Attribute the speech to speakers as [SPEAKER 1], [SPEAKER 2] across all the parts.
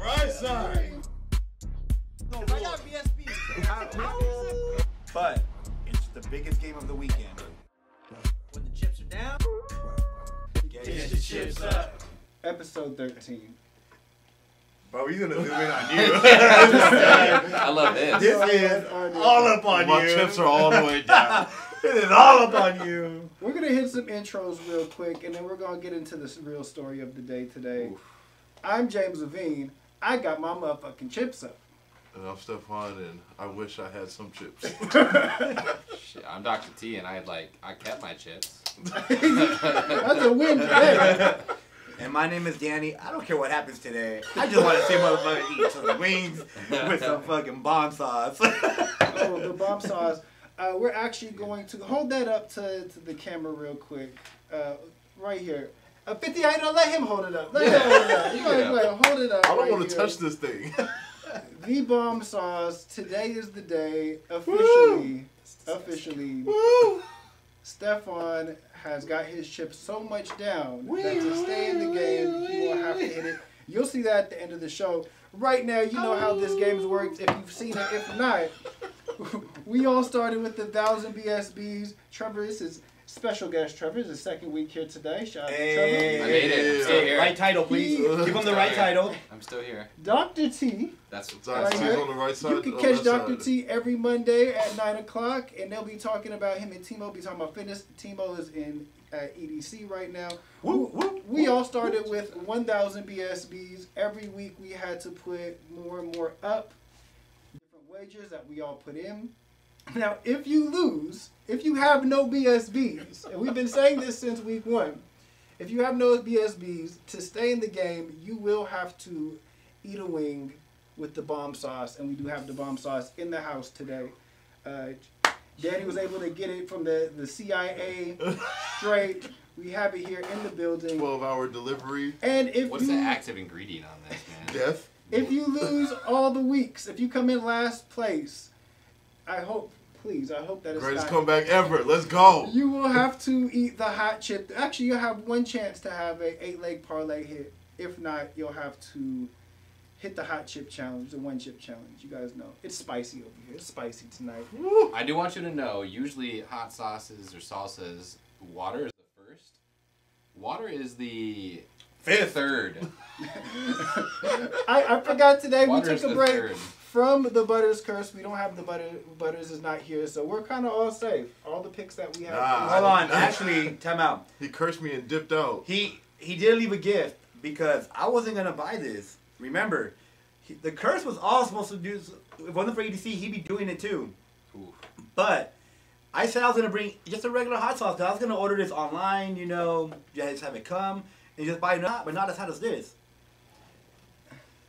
[SPEAKER 1] Right side.
[SPEAKER 2] I got BSBs.
[SPEAKER 3] But it's the biggest game of the weekend.
[SPEAKER 2] When the chips are down,
[SPEAKER 3] Get your chips up.
[SPEAKER 4] Episode 13.
[SPEAKER 3] Bro, he's gonna zoom in on you.
[SPEAKER 5] I love this.
[SPEAKER 3] This is all up on
[SPEAKER 1] My
[SPEAKER 3] you.
[SPEAKER 1] chips are all the way down.
[SPEAKER 3] It is all up on you.
[SPEAKER 4] We're going to hit some intros real quick, and then we're going to get into this real story of the day today.
[SPEAKER 1] Oof.
[SPEAKER 4] I'm James Levine. I got my motherfucking chips up.
[SPEAKER 1] And I'm Stefan, and I wish I had some chips.
[SPEAKER 5] Shit, I'm Dr. T, and I kept my chips.
[SPEAKER 4] That's a win today.
[SPEAKER 3] And my name is Danny. I don't care what happens today. I just want to see motherfuckers eat some wings with some fucking bomb sauce.
[SPEAKER 4] Oh, the bomb sauce. We're actually going to hold that up to the camera real quick. Right here. 58, no, let him hold it up. Let him hold it up. Go ahead, hold it up.
[SPEAKER 1] I don't
[SPEAKER 4] right
[SPEAKER 1] want to
[SPEAKER 4] here.
[SPEAKER 1] touch this thing.
[SPEAKER 4] The bomb sauce. Today is the day. Officially.
[SPEAKER 1] Woo!
[SPEAKER 4] Stefan has got his chips so much down that to stay in the game, he will have to hit it. You'll see that at the end of the show. Right now, you know how this game works. If you've seen it, if not, we all started with the 1,000 BSBs. Trevor, this is special guest Trevor. It's his second week here today. Shout out to
[SPEAKER 3] Hey.
[SPEAKER 5] I made it. I'm still here.
[SPEAKER 3] Right title, please. Give him the right title.
[SPEAKER 5] I'm still here.
[SPEAKER 4] Trevor. Dr. T.
[SPEAKER 5] That's
[SPEAKER 1] Dr.
[SPEAKER 4] Right
[SPEAKER 1] T's
[SPEAKER 4] here.
[SPEAKER 1] on the right side.
[SPEAKER 4] You can
[SPEAKER 1] or
[SPEAKER 4] catch
[SPEAKER 1] left
[SPEAKER 4] Dr.
[SPEAKER 1] side.
[SPEAKER 4] T every Monday at 9 o'clock, and they'll be talking about him and Timo. Be talking about fitness. Timo is in EDC right now.
[SPEAKER 3] Whoop, whoop,
[SPEAKER 4] We all started with 1,000 BSBs. Every week we had to put more and more up. Different wagers that we all put in. Now, if you lose, if you have no BSBs, and we've been saying this since week 1, if you have no BSBs, to stay in the game, you will have to eat a wing with the bomb sauce, and we do have the bomb sauce in the house today. Danny was able to get it from the CIA straight. We have it here in the building.
[SPEAKER 1] 12-hour delivery.
[SPEAKER 4] And if
[SPEAKER 5] What's
[SPEAKER 4] you
[SPEAKER 5] the active ingredient on this, man?
[SPEAKER 1] Death.
[SPEAKER 4] if you lose all the weeks, if you come in last place, I hope that it's
[SPEAKER 1] Greatest
[SPEAKER 4] not.
[SPEAKER 1] comeback ever. Let's go.
[SPEAKER 4] You will have to eat the hot chip. Actually, you'll have one chance to have a 8-leg parlay hit. If not, you'll have to hit the hot chip challenge, the 1-chip challenge. You guys know it's spicy over here. It's spicy tonight.
[SPEAKER 1] Woo.
[SPEAKER 5] I do want you to know, usually hot sauces or salsas, water is the first. Water is the third.
[SPEAKER 4] I forgot today.
[SPEAKER 5] Water
[SPEAKER 4] We
[SPEAKER 5] is
[SPEAKER 4] took a
[SPEAKER 5] the
[SPEAKER 4] break
[SPEAKER 5] third.
[SPEAKER 4] from the Butters curse. We don't have the Butters is not here, so we're kind of all safe. All the picks that we have.
[SPEAKER 1] Nah.
[SPEAKER 3] Hold on. Actually, time out.
[SPEAKER 1] He cursed me and dipped out.
[SPEAKER 3] He did leave a gift because I wasn't gonna buy this. Remember, the curse was all supposed to do. If it wasn't for EDC, he'd be doing it too.
[SPEAKER 5] Ooh.
[SPEAKER 3] But I said I was gonna bring just a regular hot sauce. 'Cause I was gonna order this online. You know, just have it come and just buy it. But not as hot as this.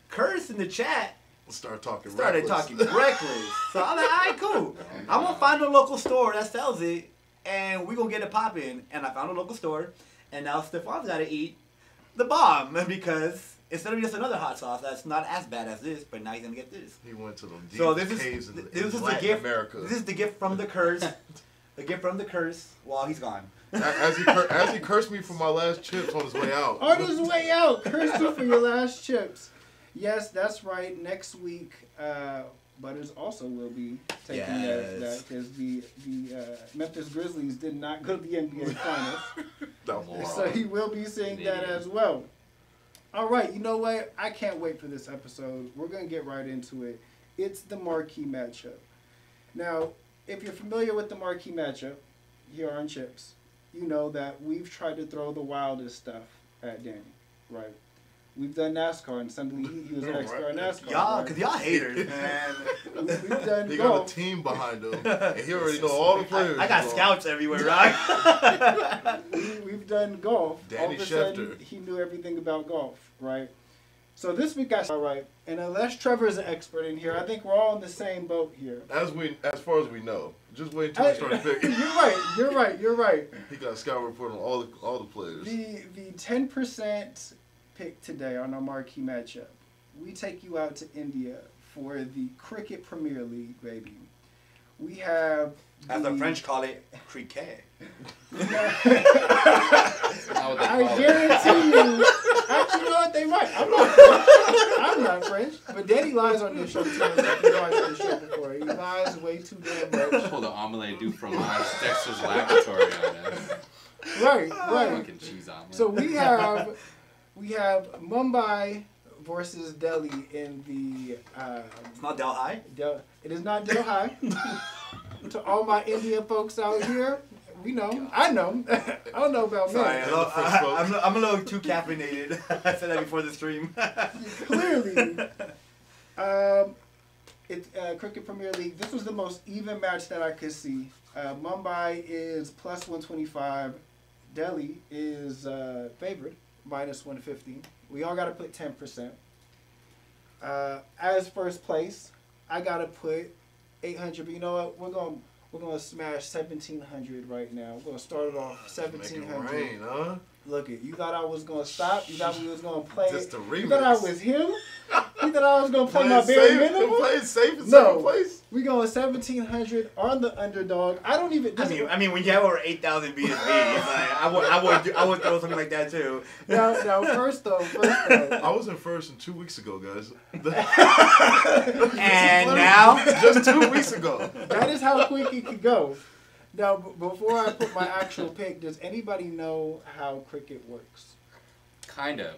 [SPEAKER 3] Curse in the chat
[SPEAKER 1] Started talking
[SPEAKER 3] started
[SPEAKER 1] reckless.
[SPEAKER 3] talking reckless. So I'm like, all right, cool. I'm gonna find a local store that sells it, and we gonna get it popping. And I found a local store, and now Stefan's gotta eat the bomb because instead of just another hot sauce that's not as bad as this, but now he's gonna get this.
[SPEAKER 1] He went to the deep
[SPEAKER 3] So this
[SPEAKER 1] caves
[SPEAKER 3] is
[SPEAKER 1] in
[SPEAKER 3] this is the
[SPEAKER 1] Latin
[SPEAKER 3] gift.
[SPEAKER 1] America.
[SPEAKER 3] This is the gift from the curse. The gift from the curse while he's gone.
[SPEAKER 1] As he cursed me for my last chips on his way out.
[SPEAKER 4] On his way out, curse you for your last chips. Yes, that's right. Next week, Butters also will be taking that because the Memphis Grizzlies did not go to the NBA Finals,
[SPEAKER 1] That
[SPEAKER 4] so he will be seeing that as well. All right, you know what? I can't wait for this episode. We're gonna get right into it. It's the marquee matchup. Now, if you're familiar with the marquee matchup here on Chips, you know that we've tried to throw the wildest stuff at Danny, right? We've done NASCAR, and suddenly he was an expert on NASCAR.
[SPEAKER 3] Y'all,
[SPEAKER 4] right?
[SPEAKER 3] cause y'all haters, man.
[SPEAKER 4] We've done
[SPEAKER 1] He got
[SPEAKER 4] golf.
[SPEAKER 1] a team behind him, and he already know all the players.
[SPEAKER 3] I got
[SPEAKER 1] bro.
[SPEAKER 3] scouts everywhere, right?
[SPEAKER 4] We've done golf.
[SPEAKER 1] Danny
[SPEAKER 4] All of a sudden,
[SPEAKER 1] Schefter.
[SPEAKER 4] he knew everything about golf, right? So this week, guys, all right. And unless Trevor is an expert in here, I think we're all in the same boat here.
[SPEAKER 1] As far as we know, just wait until we start picking.
[SPEAKER 4] You're right.
[SPEAKER 1] He got a scout report on all the players.
[SPEAKER 4] The 10% pick today on our marquee matchup. We take you out to India for the Cricket Premier League, baby. We have
[SPEAKER 3] As the French call it, cricket.
[SPEAKER 4] I guarantee you. Actually, you know what? They might. I'm not French, but Danny lies on this show too. Like he lies on this show before. He lies way too damn much.
[SPEAKER 5] Pull the omelette du fromage Dexter's Laboratory on us.
[SPEAKER 4] Right.
[SPEAKER 5] Fucking cheese omelet.
[SPEAKER 4] So we have Mumbai versus Delhi in the.
[SPEAKER 3] It's not Delhi.
[SPEAKER 4] It is not Delhi. To all my Indian folks out here, we know. I know. I don't know about
[SPEAKER 3] Sorry,
[SPEAKER 4] men.
[SPEAKER 3] I'm a little too caffeinated. I said that before the stream.
[SPEAKER 4] Clearly. It's Cricket Premier League. This was the most even match that I could see. Mumbai is plus 125. Delhi is favored, minus 150. We all got to put 10%. As first place, I got to put 800. But you know what? We're gonna smash 1,700 right now. We're gonna start it off 1,700.
[SPEAKER 1] Rain, huh?
[SPEAKER 4] Look it. You thought I was gonna stop? You thought we was gonna play?
[SPEAKER 1] Just a remix.
[SPEAKER 4] You thought I was him? You thought I was gonna play my bare
[SPEAKER 1] safe,
[SPEAKER 4] minimum?
[SPEAKER 1] Play safe in
[SPEAKER 4] No.
[SPEAKER 1] second place.
[SPEAKER 4] We going 1,700 on the underdog. I don't even.
[SPEAKER 3] I mean, when you have over 8,000 BSBs, like, I would throw something like that too.
[SPEAKER 4] No. First though.
[SPEAKER 1] I was in first 2 weeks ago, guys.
[SPEAKER 3] And now,
[SPEAKER 1] Just 2 weeks ago.
[SPEAKER 4] That is how quick it could go. Now, before I put my actual pick, does anybody know how cricket works?
[SPEAKER 5] Kind of.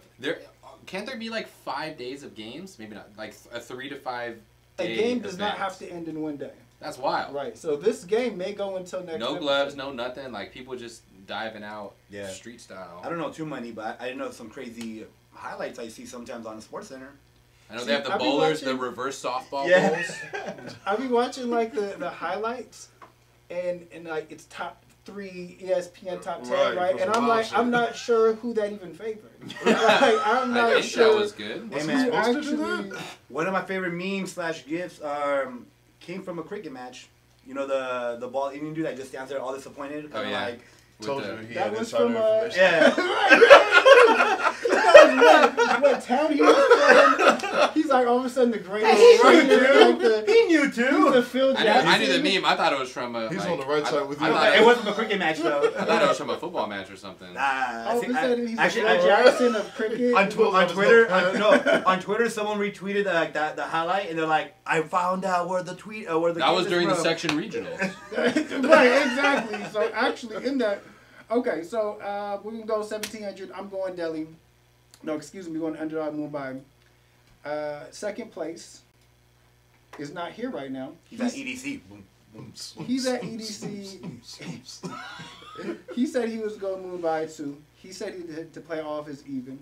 [SPEAKER 5] Can't there be like 5 days of games? Maybe not. Like a 3 to 5
[SPEAKER 4] A
[SPEAKER 5] day
[SPEAKER 4] game does not
[SPEAKER 5] event.
[SPEAKER 4] have to end in one day.
[SPEAKER 5] That's wild.
[SPEAKER 4] Right. So this game may go until next.
[SPEAKER 5] No
[SPEAKER 4] episode.
[SPEAKER 5] gloves, no nothing. Like people just diving out,
[SPEAKER 3] Yeah.
[SPEAKER 5] street style.
[SPEAKER 3] I don't know too many, but I didn't know some crazy highlights I see sometimes on the Sports Center.
[SPEAKER 5] I know
[SPEAKER 4] See,
[SPEAKER 5] they have the
[SPEAKER 4] I've been
[SPEAKER 5] bowlers,
[SPEAKER 4] watching-
[SPEAKER 5] the reverse softball
[SPEAKER 3] Yeah.
[SPEAKER 5] bowls.
[SPEAKER 4] I be watching like the highlights, and like it's top 3 ESPN top 10,
[SPEAKER 1] Right,
[SPEAKER 4] right?
[SPEAKER 1] for
[SPEAKER 4] And
[SPEAKER 1] some
[SPEAKER 4] I'm
[SPEAKER 1] wild
[SPEAKER 4] like,
[SPEAKER 1] shit.
[SPEAKER 4] I'm not sure who that even favored. Like, I'm not
[SPEAKER 5] I think
[SPEAKER 4] sure.
[SPEAKER 5] that was good.
[SPEAKER 3] Hey,
[SPEAKER 4] who
[SPEAKER 3] man.
[SPEAKER 1] supposed to do
[SPEAKER 4] actually.
[SPEAKER 1] that?
[SPEAKER 3] One of my favorite memes / gifs came from a cricket match. You know the ball Indian dude that just stands there all disappointed.
[SPEAKER 5] Oh,
[SPEAKER 3] kinda
[SPEAKER 5] yeah.
[SPEAKER 3] Like,
[SPEAKER 5] With
[SPEAKER 1] Told
[SPEAKER 5] the-
[SPEAKER 1] you he
[SPEAKER 4] That
[SPEAKER 1] had
[SPEAKER 4] was
[SPEAKER 1] insider
[SPEAKER 4] from,
[SPEAKER 1] information.
[SPEAKER 3] yeah.
[SPEAKER 4] what town he was from? He's like all of a sudden the greatest.
[SPEAKER 3] He
[SPEAKER 4] right
[SPEAKER 3] knew
[SPEAKER 4] here, like the,
[SPEAKER 3] too. He knew
[SPEAKER 4] he's
[SPEAKER 3] too.
[SPEAKER 4] the Phil Jackson.
[SPEAKER 5] I knew the meme. I thought it was from a.
[SPEAKER 1] He's
[SPEAKER 5] like,
[SPEAKER 1] on the right side with you.
[SPEAKER 5] I thought
[SPEAKER 3] It wasn't a cricket match though.
[SPEAKER 5] I thought it was from a football match or something.
[SPEAKER 4] Oh, he
[SPEAKER 3] I-
[SPEAKER 4] said he's
[SPEAKER 3] actually,
[SPEAKER 4] the Phil Jackson of cricket.
[SPEAKER 3] on
[SPEAKER 1] There's
[SPEAKER 3] Twitter,
[SPEAKER 1] no pen.
[SPEAKER 3] on Twitter, someone retweeted like the highlight, and they're like, "I found out where the where the
[SPEAKER 5] That
[SPEAKER 3] game
[SPEAKER 5] was
[SPEAKER 3] is
[SPEAKER 5] during the
[SPEAKER 3] from."
[SPEAKER 5] section regionals.
[SPEAKER 4] Right, exactly. So actually, in that, okay. So we're gonna go 1,700. I'm going Delhi. No, excuse me, going underdog Mumbai. Second place is not here right now.
[SPEAKER 3] He's at EDC. Boom.
[SPEAKER 4] He's at EDC. He said he was going Mumbai too. He said he had to play all of his even.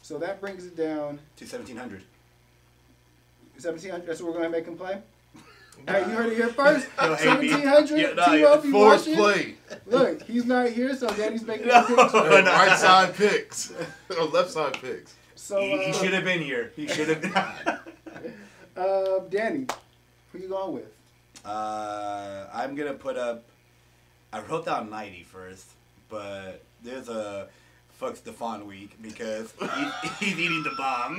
[SPEAKER 4] So that brings it down
[SPEAKER 3] To 1,700.
[SPEAKER 4] 1,700. That's what we're gonna make him play. Hey, you heard it here first.
[SPEAKER 3] No, AB.
[SPEAKER 4] 1,700.
[SPEAKER 3] Yeah, no,
[SPEAKER 4] T.O. be
[SPEAKER 1] Force
[SPEAKER 4] watching.
[SPEAKER 1] play.
[SPEAKER 4] Look, he's not here, so Danny's making
[SPEAKER 3] No.
[SPEAKER 4] the picks.
[SPEAKER 1] Hey, right side picks. Or left side picks.
[SPEAKER 4] So
[SPEAKER 3] He should have been here. He should have been.
[SPEAKER 4] Danny, who you going with?
[SPEAKER 3] I'm gonna put up. I wrote down 90 first, but there's a fuck Stefan week because he's eating the bomb.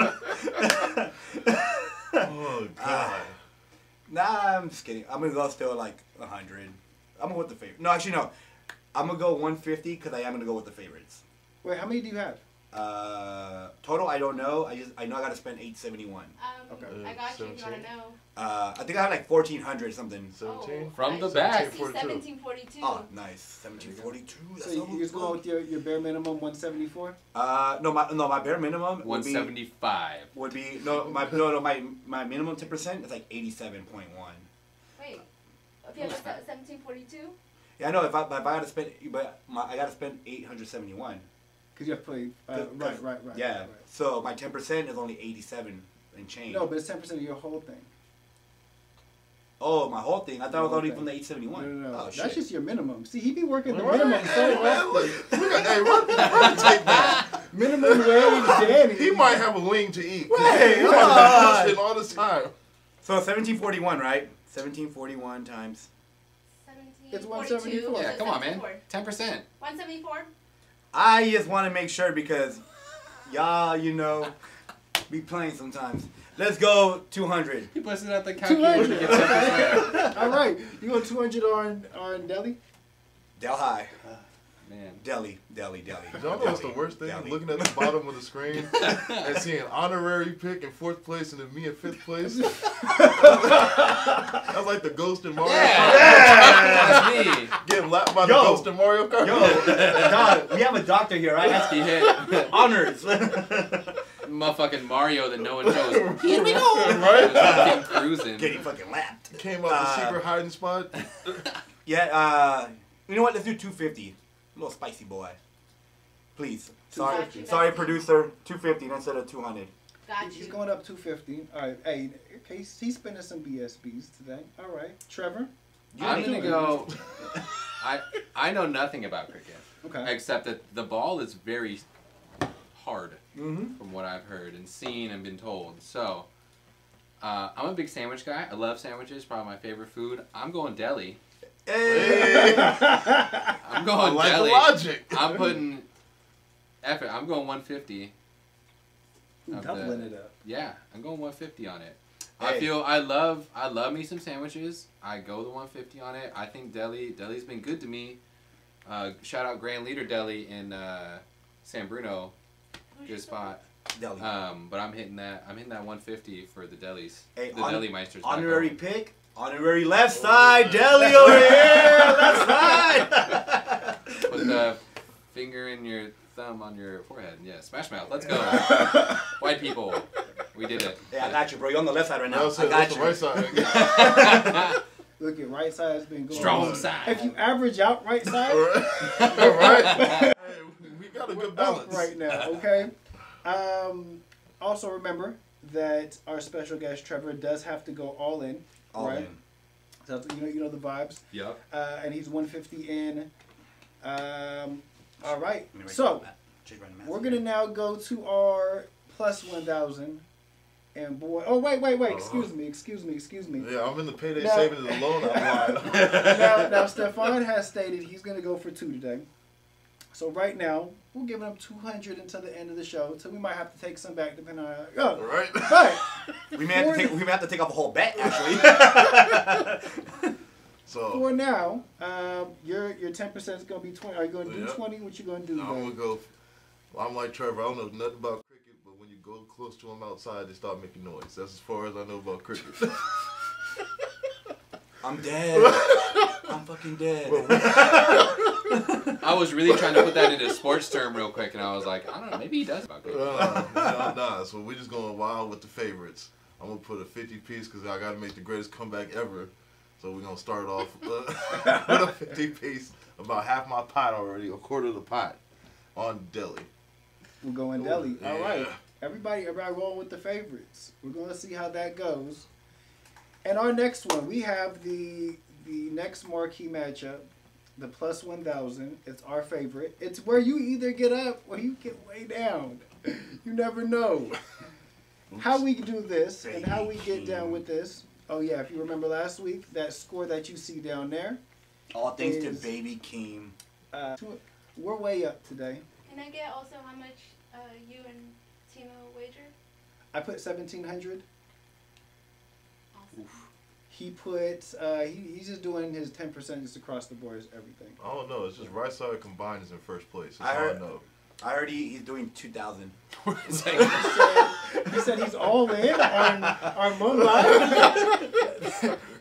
[SPEAKER 1] Oh, God.
[SPEAKER 3] Nah, I'm just kidding. I'm gonna go still like 100. I'm gonna go with the favorite. No, actually no. I'm gonna go 150 because I am gonna go with the favorites.
[SPEAKER 4] Wait, how many do you have?
[SPEAKER 3] Total, I don't know. I know I gotta spend 871.
[SPEAKER 4] Okay.
[SPEAKER 6] I got you if you want
[SPEAKER 1] 17.
[SPEAKER 6] to know.
[SPEAKER 3] I think I had like 1,400 something.
[SPEAKER 1] 17.
[SPEAKER 5] From the
[SPEAKER 6] nice.
[SPEAKER 5] back.
[SPEAKER 6] Actually, 1742.
[SPEAKER 3] Oh, nice. 1742.
[SPEAKER 4] So
[SPEAKER 3] That's
[SPEAKER 4] you just going with your bare minimum 174?
[SPEAKER 3] No, my bare minimum would be
[SPEAKER 5] 175.
[SPEAKER 3] my minimum 10% is like 87.1.
[SPEAKER 6] Wait. Okay, what's that? 1742?
[SPEAKER 3] Yeah, I know if I gotta spend, I gotta spend 871.
[SPEAKER 4] Because you have to play. Right.
[SPEAKER 3] Yeah.
[SPEAKER 4] Right.
[SPEAKER 3] So my 10% is only 87 and change.
[SPEAKER 4] No, but it's 10% of your whole thing.
[SPEAKER 3] Oh, my whole thing. I thought it was
[SPEAKER 4] Your
[SPEAKER 3] only
[SPEAKER 4] whole
[SPEAKER 3] from the
[SPEAKER 4] thing.
[SPEAKER 3] 871.
[SPEAKER 4] No.
[SPEAKER 3] Oh shit.
[SPEAKER 4] That's just your minimum. See, he be working the
[SPEAKER 1] Right.
[SPEAKER 4] minimum so
[SPEAKER 1] Hey, man,
[SPEAKER 4] often.
[SPEAKER 1] look. Hey, run take that.
[SPEAKER 4] Minimum wage, Danny.
[SPEAKER 1] He might have a wing to eat.
[SPEAKER 3] Hey,
[SPEAKER 1] He
[SPEAKER 3] come
[SPEAKER 1] might
[SPEAKER 3] on.
[SPEAKER 1] be all this time.
[SPEAKER 3] So 1741, right? 1741 times.
[SPEAKER 6] 1742.
[SPEAKER 4] It's 174.
[SPEAKER 5] Yeah, come on, man. 10%.
[SPEAKER 6] 174?
[SPEAKER 3] I just want to make sure because y'all, be playing sometimes. Let's go 200.
[SPEAKER 5] He puts it at the calculator.
[SPEAKER 4] 200.
[SPEAKER 5] to get 10%.
[SPEAKER 4] All right. You want 200 on Delhi?
[SPEAKER 3] Delhi.
[SPEAKER 5] man.
[SPEAKER 3] Deli.
[SPEAKER 1] Y'all know what's the worst thing?
[SPEAKER 3] Deli.
[SPEAKER 1] Looking at the bottom of the screen and seeing honorary pick in 4th place and then me in 5th place. That's like the ghost in Mario Kart.
[SPEAKER 5] That's me.
[SPEAKER 1] Getting lapped by the ghost in Mario Kart.
[SPEAKER 3] Yo, God, we have a doctor here, right? That's
[SPEAKER 5] He hit
[SPEAKER 3] honors.
[SPEAKER 5] motherfucking Mario that no one knows.
[SPEAKER 3] Here we go.
[SPEAKER 1] Right?
[SPEAKER 5] Fucking cruising.
[SPEAKER 3] Getting fucking lapped.
[SPEAKER 1] Came out the secret hiding spot.
[SPEAKER 3] Yeah, you know what? Let's do 250. A little spicy boy. Please. Sorry,
[SPEAKER 4] 250.
[SPEAKER 3] sorry, producer. 250 instead of 200.
[SPEAKER 6] Got
[SPEAKER 4] He's
[SPEAKER 6] you.
[SPEAKER 4] going up 250. All right. Hey, okay, he's spending some BSBs today. All right. Trevor?
[SPEAKER 5] I'm gonna go. I know nothing about cricket
[SPEAKER 4] Okay.
[SPEAKER 5] except that the ball is very hard,
[SPEAKER 3] Mm-hmm.
[SPEAKER 5] from what I've heard and seen and been told. So, I'm a big sandwich guy. I love sandwiches. Probably my favorite food. I'm going deli.
[SPEAKER 3] Hey.
[SPEAKER 5] I'm going
[SPEAKER 1] I like
[SPEAKER 5] deli.
[SPEAKER 1] the logic.
[SPEAKER 5] I'm putting effort. I'm going 150. of
[SPEAKER 4] Doubling
[SPEAKER 5] the-
[SPEAKER 4] it up.
[SPEAKER 5] Yeah, I'm going 150 on it.
[SPEAKER 3] Hey.
[SPEAKER 5] I love me some sandwiches. I go the 150 on it. I think deli's been good to me. Shout out Grand Leader Deli in San Bruno. Good spot.
[SPEAKER 3] Deli.
[SPEAKER 5] But I'm hitting that 150 for the delis.
[SPEAKER 3] Hey,
[SPEAKER 5] The deli meisters. back
[SPEAKER 3] honorary
[SPEAKER 5] home.
[SPEAKER 3] pick. Honorary left side. Deli over here. Left side.
[SPEAKER 5] Put the finger in your thumb on your forehead. Yeah, smash mouth. Let's go. White people. We did it.
[SPEAKER 3] Yeah, I got you, bro. You're on the left side right now.
[SPEAKER 1] That's
[SPEAKER 3] I got
[SPEAKER 1] the
[SPEAKER 3] you.
[SPEAKER 1] right side.
[SPEAKER 4] Look at right side's been going.
[SPEAKER 5] Strong side.
[SPEAKER 4] If you average out right side,
[SPEAKER 1] All right. Hey, we got a
[SPEAKER 4] we're
[SPEAKER 1] good
[SPEAKER 4] up
[SPEAKER 1] balance.
[SPEAKER 4] right now. Okay. Also remember that our special guest Trevor does have to go all in.
[SPEAKER 3] All
[SPEAKER 4] right?
[SPEAKER 3] in.
[SPEAKER 4] So you know the vibes.
[SPEAKER 5] Yep.
[SPEAKER 4] And he's 150 in. All right.
[SPEAKER 3] Let me write
[SPEAKER 4] So
[SPEAKER 3] that. Just write the math.
[SPEAKER 4] we're gonna now go to our plus 1,000. And boy, oh wait, excuse me.
[SPEAKER 1] Yeah, I'm in the payday
[SPEAKER 4] Now-
[SPEAKER 1] savings and loan outline.
[SPEAKER 4] now Stefan has stated he's gonna go for 2 today. So right now we're giving him 200 until the end of the show. So we might have to take some back depending on how.
[SPEAKER 1] All right.
[SPEAKER 4] But
[SPEAKER 3] We may have to take off a whole bet actually.
[SPEAKER 1] So
[SPEAKER 4] for now, your 10% is gonna be 20. Are you gonna do
[SPEAKER 1] Yep.
[SPEAKER 4] 20? What you gonna do?
[SPEAKER 1] I'm gonna go. I'm like Trevor. I don't know nothing about cricket, but when you go close to them outside, they start making noise. That's as far as I know about cricket.
[SPEAKER 3] I'm dead. I'm fucking dead.
[SPEAKER 5] I was really trying to put that into a sports term real quick, and I was like, I don't know, maybe he does about cricket.
[SPEAKER 1] Nah. So we're just going wild with the favorites. I'm gonna put a 50 piece because I gotta make the greatest comeback ever. So we're gonna start off with a 50 piece, about half my pot already, a quarter of the pot, on deli.
[SPEAKER 4] We're going deli.
[SPEAKER 1] Yeah.
[SPEAKER 4] All right. Everybody roll with the favorites. We're gonna see how that goes. And our next one, we have the next marquee matchup, the plus 1,000. It's our favorite. It's where you either get up or you get way down. You never know. How we do this and how we get down with this. Oh yeah, if you remember last week, that score that you see down there,
[SPEAKER 3] All thanks to
[SPEAKER 4] is-
[SPEAKER 3] Baby Keem.
[SPEAKER 4] we're way up today.
[SPEAKER 6] Can I get also how much you and Timo wager?
[SPEAKER 4] I put 1,700.
[SPEAKER 6] Awesome.
[SPEAKER 4] He put he's just doing his 10% just across the board is everything.
[SPEAKER 1] I don't know. It's just right side combined is in first place. That's
[SPEAKER 3] I
[SPEAKER 1] all I
[SPEAKER 3] heard-
[SPEAKER 1] know.
[SPEAKER 3] I heard he's doing 2,000.
[SPEAKER 5] It's like,
[SPEAKER 4] He said he's all in on Moonlight.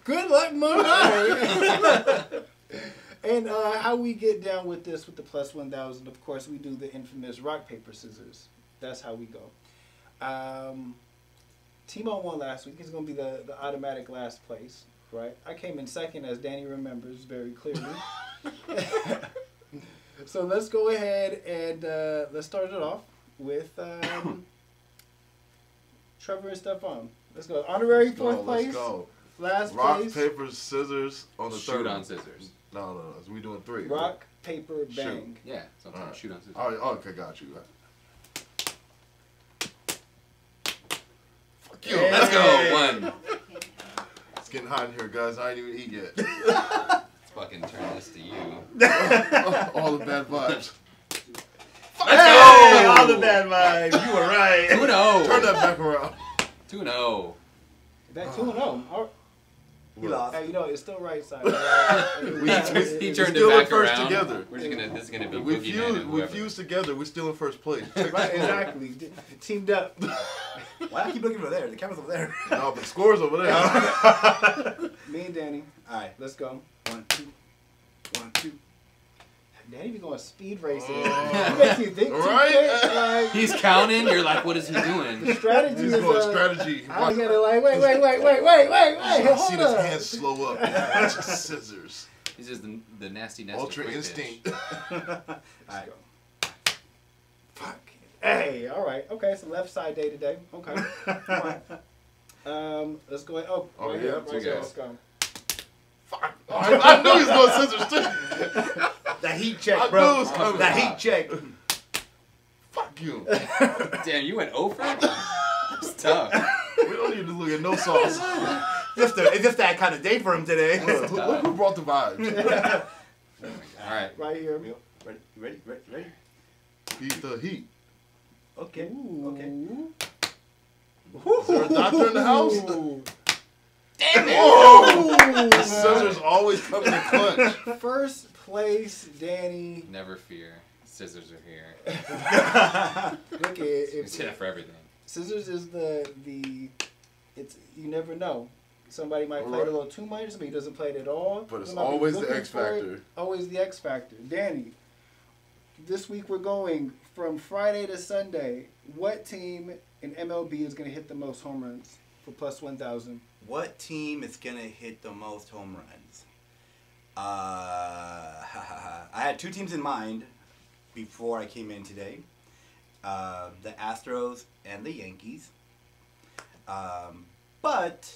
[SPEAKER 4] Good luck, Moonlight. And how we get down with this with the plus 1,000, of course, we do the infamous rock, paper, scissors. That's how we go. Timo won last week. He's going to be the automatic last place, right? I came in second, as Danny remembers very clearly. So let's go ahead and let's start it off with Trevor and Stefan. Let's go. Honorary fourth place.
[SPEAKER 1] Let's go.
[SPEAKER 4] Last
[SPEAKER 1] Rock,
[SPEAKER 4] place.
[SPEAKER 1] paper, scissors on the
[SPEAKER 5] shoot
[SPEAKER 1] third.
[SPEAKER 5] on scissors.
[SPEAKER 1] No. So we doing 3.
[SPEAKER 4] Rock, paper, bang.
[SPEAKER 5] Yeah, sometimes
[SPEAKER 1] Alright.
[SPEAKER 5] shoot on scissors.
[SPEAKER 1] All right. Okay, got you. Fuck you.
[SPEAKER 4] Hey.
[SPEAKER 5] Let's go. 1.
[SPEAKER 1] It's getting hot in here, guys. I ain't even eat yet.
[SPEAKER 5] Let's fucking turn this to you.
[SPEAKER 1] All the bad vibes.
[SPEAKER 3] Hey, all the bad vibes. You were right.
[SPEAKER 5] 2-0.
[SPEAKER 1] Turn that back around.
[SPEAKER 5] 2-0.
[SPEAKER 4] Is that 2-0?
[SPEAKER 3] He lost.
[SPEAKER 4] Hey, you know, it's still right side.
[SPEAKER 5] He turned it
[SPEAKER 1] still in
[SPEAKER 5] back
[SPEAKER 1] first
[SPEAKER 5] around.
[SPEAKER 1] together.
[SPEAKER 5] We're just gonna. This is gonna be
[SPEAKER 1] We
[SPEAKER 5] boogeyman and
[SPEAKER 1] we
[SPEAKER 5] whoever.
[SPEAKER 1] fuse together. We're still in first place. Check the
[SPEAKER 4] Right,
[SPEAKER 1] score.
[SPEAKER 4] exactly. Teamed up.
[SPEAKER 3] Why I keep looking over there? The camera's over there.
[SPEAKER 1] No, but the score's over there.
[SPEAKER 4] Me and Danny.
[SPEAKER 3] All right.
[SPEAKER 4] Let's go.
[SPEAKER 3] 1, 2. 1, 2.
[SPEAKER 4] Danny be going speed racing.
[SPEAKER 1] Oh.
[SPEAKER 4] It makes you think too
[SPEAKER 1] Right?
[SPEAKER 4] quick. Like,
[SPEAKER 5] He's counting. You're like, what is he
[SPEAKER 4] the
[SPEAKER 5] doing?
[SPEAKER 4] strategy
[SPEAKER 1] He's
[SPEAKER 4] is
[SPEAKER 1] going strategy.
[SPEAKER 4] I gotta like, wait.
[SPEAKER 1] I see
[SPEAKER 4] Hold
[SPEAKER 1] his
[SPEAKER 4] up.
[SPEAKER 1] hands slow up. Watch his scissors.
[SPEAKER 5] He's just the nasty
[SPEAKER 1] Ultra
[SPEAKER 5] quick
[SPEAKER 1] instinct.
[SPEAKER 5] bitch.
[SPEAKER 3] All right.
[SPEAKER 4] Fuck. Hey, all right. Okay, so left side day today. Okay. All right. Let's go ahead. Oh,
[SPEAKER 1] Oh,
[SPEAKER 4] right
[SPEAKER 1] yeah,
[SPEAKER 4] here.
[SPEAKER 1] two
[SPEAKER 4] Right here.
[SPEAKER 5] guys.
[SPEAKER 4] Let's go.
[SPEAKER 1] Fuck. Oh, I knew he was going scissors too.
[SPEAKER 3] That heat check,
[SPEAKER 1] I
[SPEAKER 3] bro.
[SPEAKER 1] knew it was coming.
[SPEAKER 3] That heat check.
[SPEAKER 1] Fuck you.
[SPEAKER 5] Damn, you went over. It's tough.
[SPEAKER 1] We don't need to look at no sauce.
[SPEAKER 3] It's just that kind of day for him today.
[SPEAKER 1] Look who brought the vibes.
[SPEAKER 5] All right.
[SPEAKER 4] Right here.
[SPEAKER 3] Ready?
[SPEAKER 1] Beat the heat.
[SPEAKER 3] Okay. Okay.
[SPEAKER 4] Ooh.
[SPEAKER 1] Is there a doctor in the house?
[SPEAKER 4] Ooh.
[SPEAKER 5] Damn it!
[SPEAKER 1] Oh! The scissors always come in clutch.
[SPEAKER 4] First place, Danny.
[SPEAKER 5] Never fear. Scissors are here.
[SPEAKER 4] Look at
[SPEAKER 5] It's
[SPEAKER 4] it.
[SPEAKER 5] here for everything.
[SPEAKER 4] Scissors is the it's you never know. Somebody might play it a little too much, somebody doesn't play it at all.
[SPEAKER 1] But it's
[SPEAKER 4] Somebody
[SPEAKER 1] always the
[SPEAKER 4] looking
[SPEAKER 1] X
[SPEAKER 4] for it.
[SPEAKER 1] factor.
[SPEAKER 4] Always the X factor. Danny, this week we're going from Friday to Sunday. What team in MLB is going to hit the most home runs for plus 1,000?
[SPEAKER 3] What team is gonna hit the most home runs? I had two teams in mind before I came in today. The Astros and the Yankees. But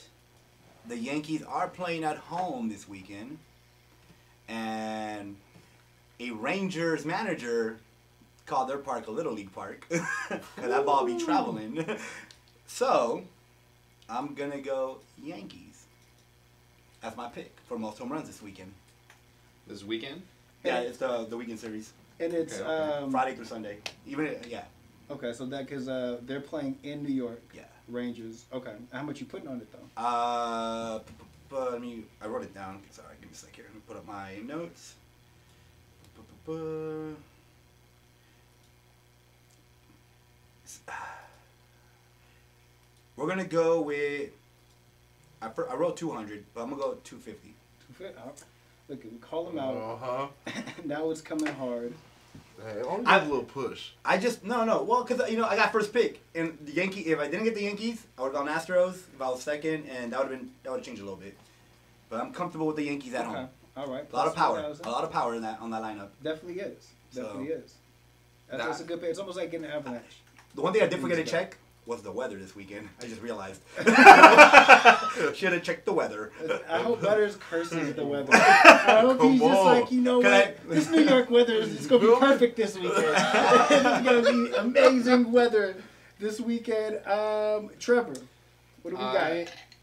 [SPEAKER 3] the Yankees are playing at home this weekend, and a Rangers manager called their park a Little League park. Cause that ball be traveling. So I'm gonna go Yankees. That's my pick for most home runs this weekend.
[SPEAKER 5] This weekend?
[SPEAKER 3] Yeah, it's the weekend series,
[SPEAKER 4] And it's
[SPEAKER 5] Okay,
[SPEAKER 3] Friday through Sunday. Yeah.
[SPEAKER 4] okay, so that because they're playing in New York.
[SPEAKER 3] Yeah.
[SPEAKER 4] Rangers. Okay. How much you putting on it though?
[SPEAKER 3] But I mean, I wrote it down. Sorry, give me a sec here. Let me put up my notes. We're gonna go with. I wrote 200, but I'm gonna go 250.
[SPEAKER 4] Look, we call them out.
[SPEAKER 1] Uh-huh.
[SPEAKER 4] Now it's coming hard.
[SPEAKER 1] Hey, only give a little push.
[SPEAKER 3] I just no. Well, cause I got first pick, and the Yankee. If I didn't get the Yankees, I would have gone Astros. If I was second, and that would have changed a little bit. But I'm comfortable with the Yankees at home.
[SPEAKER 4] All right.
[SPEAKER 3] A lot of power.
[SPEAKER 4] 1,000.
[SPEAKER 3] A lot of power in that on that lineup.
[SPEAKER 4] Definitely is. Definitely
[SPEAKER 3] So,
[SPEAKER 4] is. That's a good pick. It's almost like getting an avalanche.
[SPEAKER 3] The one thing I did forget to check was the weather this weekend. I just realized. Should have checked the weather.
[SPEAKER 4] I hope Butters curses the weather. I hope he's
[SPEAKER 1] Come
[SPEAKER 4] just
[SPEAKER 1] on.
[SPEAKER 4] like, you know what? This New York weather is going to be perfect this weekend. It's going to be amazing weather this weekend. Trevor, what do we got?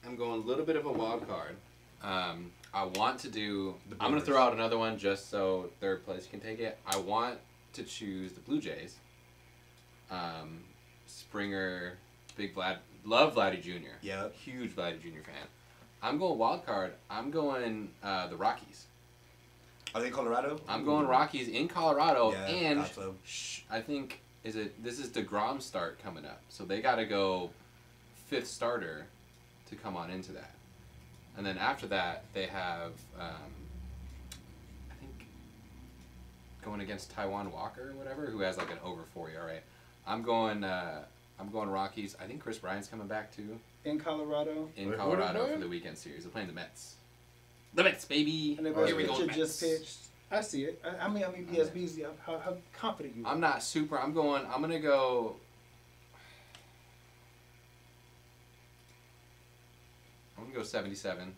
[SPEAKER 5] I'm going a little bit of a wild card. I want to do.
[SPEAKER 1] The
[SPEAKER 5] I'm going to
[SPEAKER 1] Brewers.
[SPEAKER 5] throw out another one just so third place can take it. I want to choose the Blue Jays. Springer, big Vlad, love Vladdy Jr.
[SPEAKER 3] Yeah.
[SPEAKER 5] Huge Vladdy Jr. fan. I'm going wild card. I'm going the Rockies.
[SPEAKER 3] Are they in Colorado?
[SPEAKER 5] I'm going Rockies in Colorado,
[SPEAKER 3] Yeah,
[SPEAKER 5] and
[SPEAKER 3] thought so.
[SPEAKER 5] I think this is DeGrom start coming up, so they got to go fifth starter to come on into that, and then after that they have I think going against Taiwan Walker or whatever, who has like an over 4 ERA. I'm going Rockies. I think Chris Bryant's coming back too
[SPEAKER 4] In Colorado.
[SPEAKER 5] in
[SPEAKER 1] Wait, who are they
[SPEAKER 5] Colorado for
[SPEAKER 1] playing?
[SPEAKER 5] the weekend series. They're playing the Mets. The Mets, baby.
[SPEAKER 4] And the
[SPEAKER 1] Here
[SPEAKER 4] best
[SPEAKER 1] we go,
[SPEAKER 4] pitcher
[SPEAKER 5] Mets.
[SPEAKER 4] just pitched. I see it. I mean, BSBs, how confident you are.
[SPEAKER 5] I'm not super. I'm gonna go. I'm gonna go 77.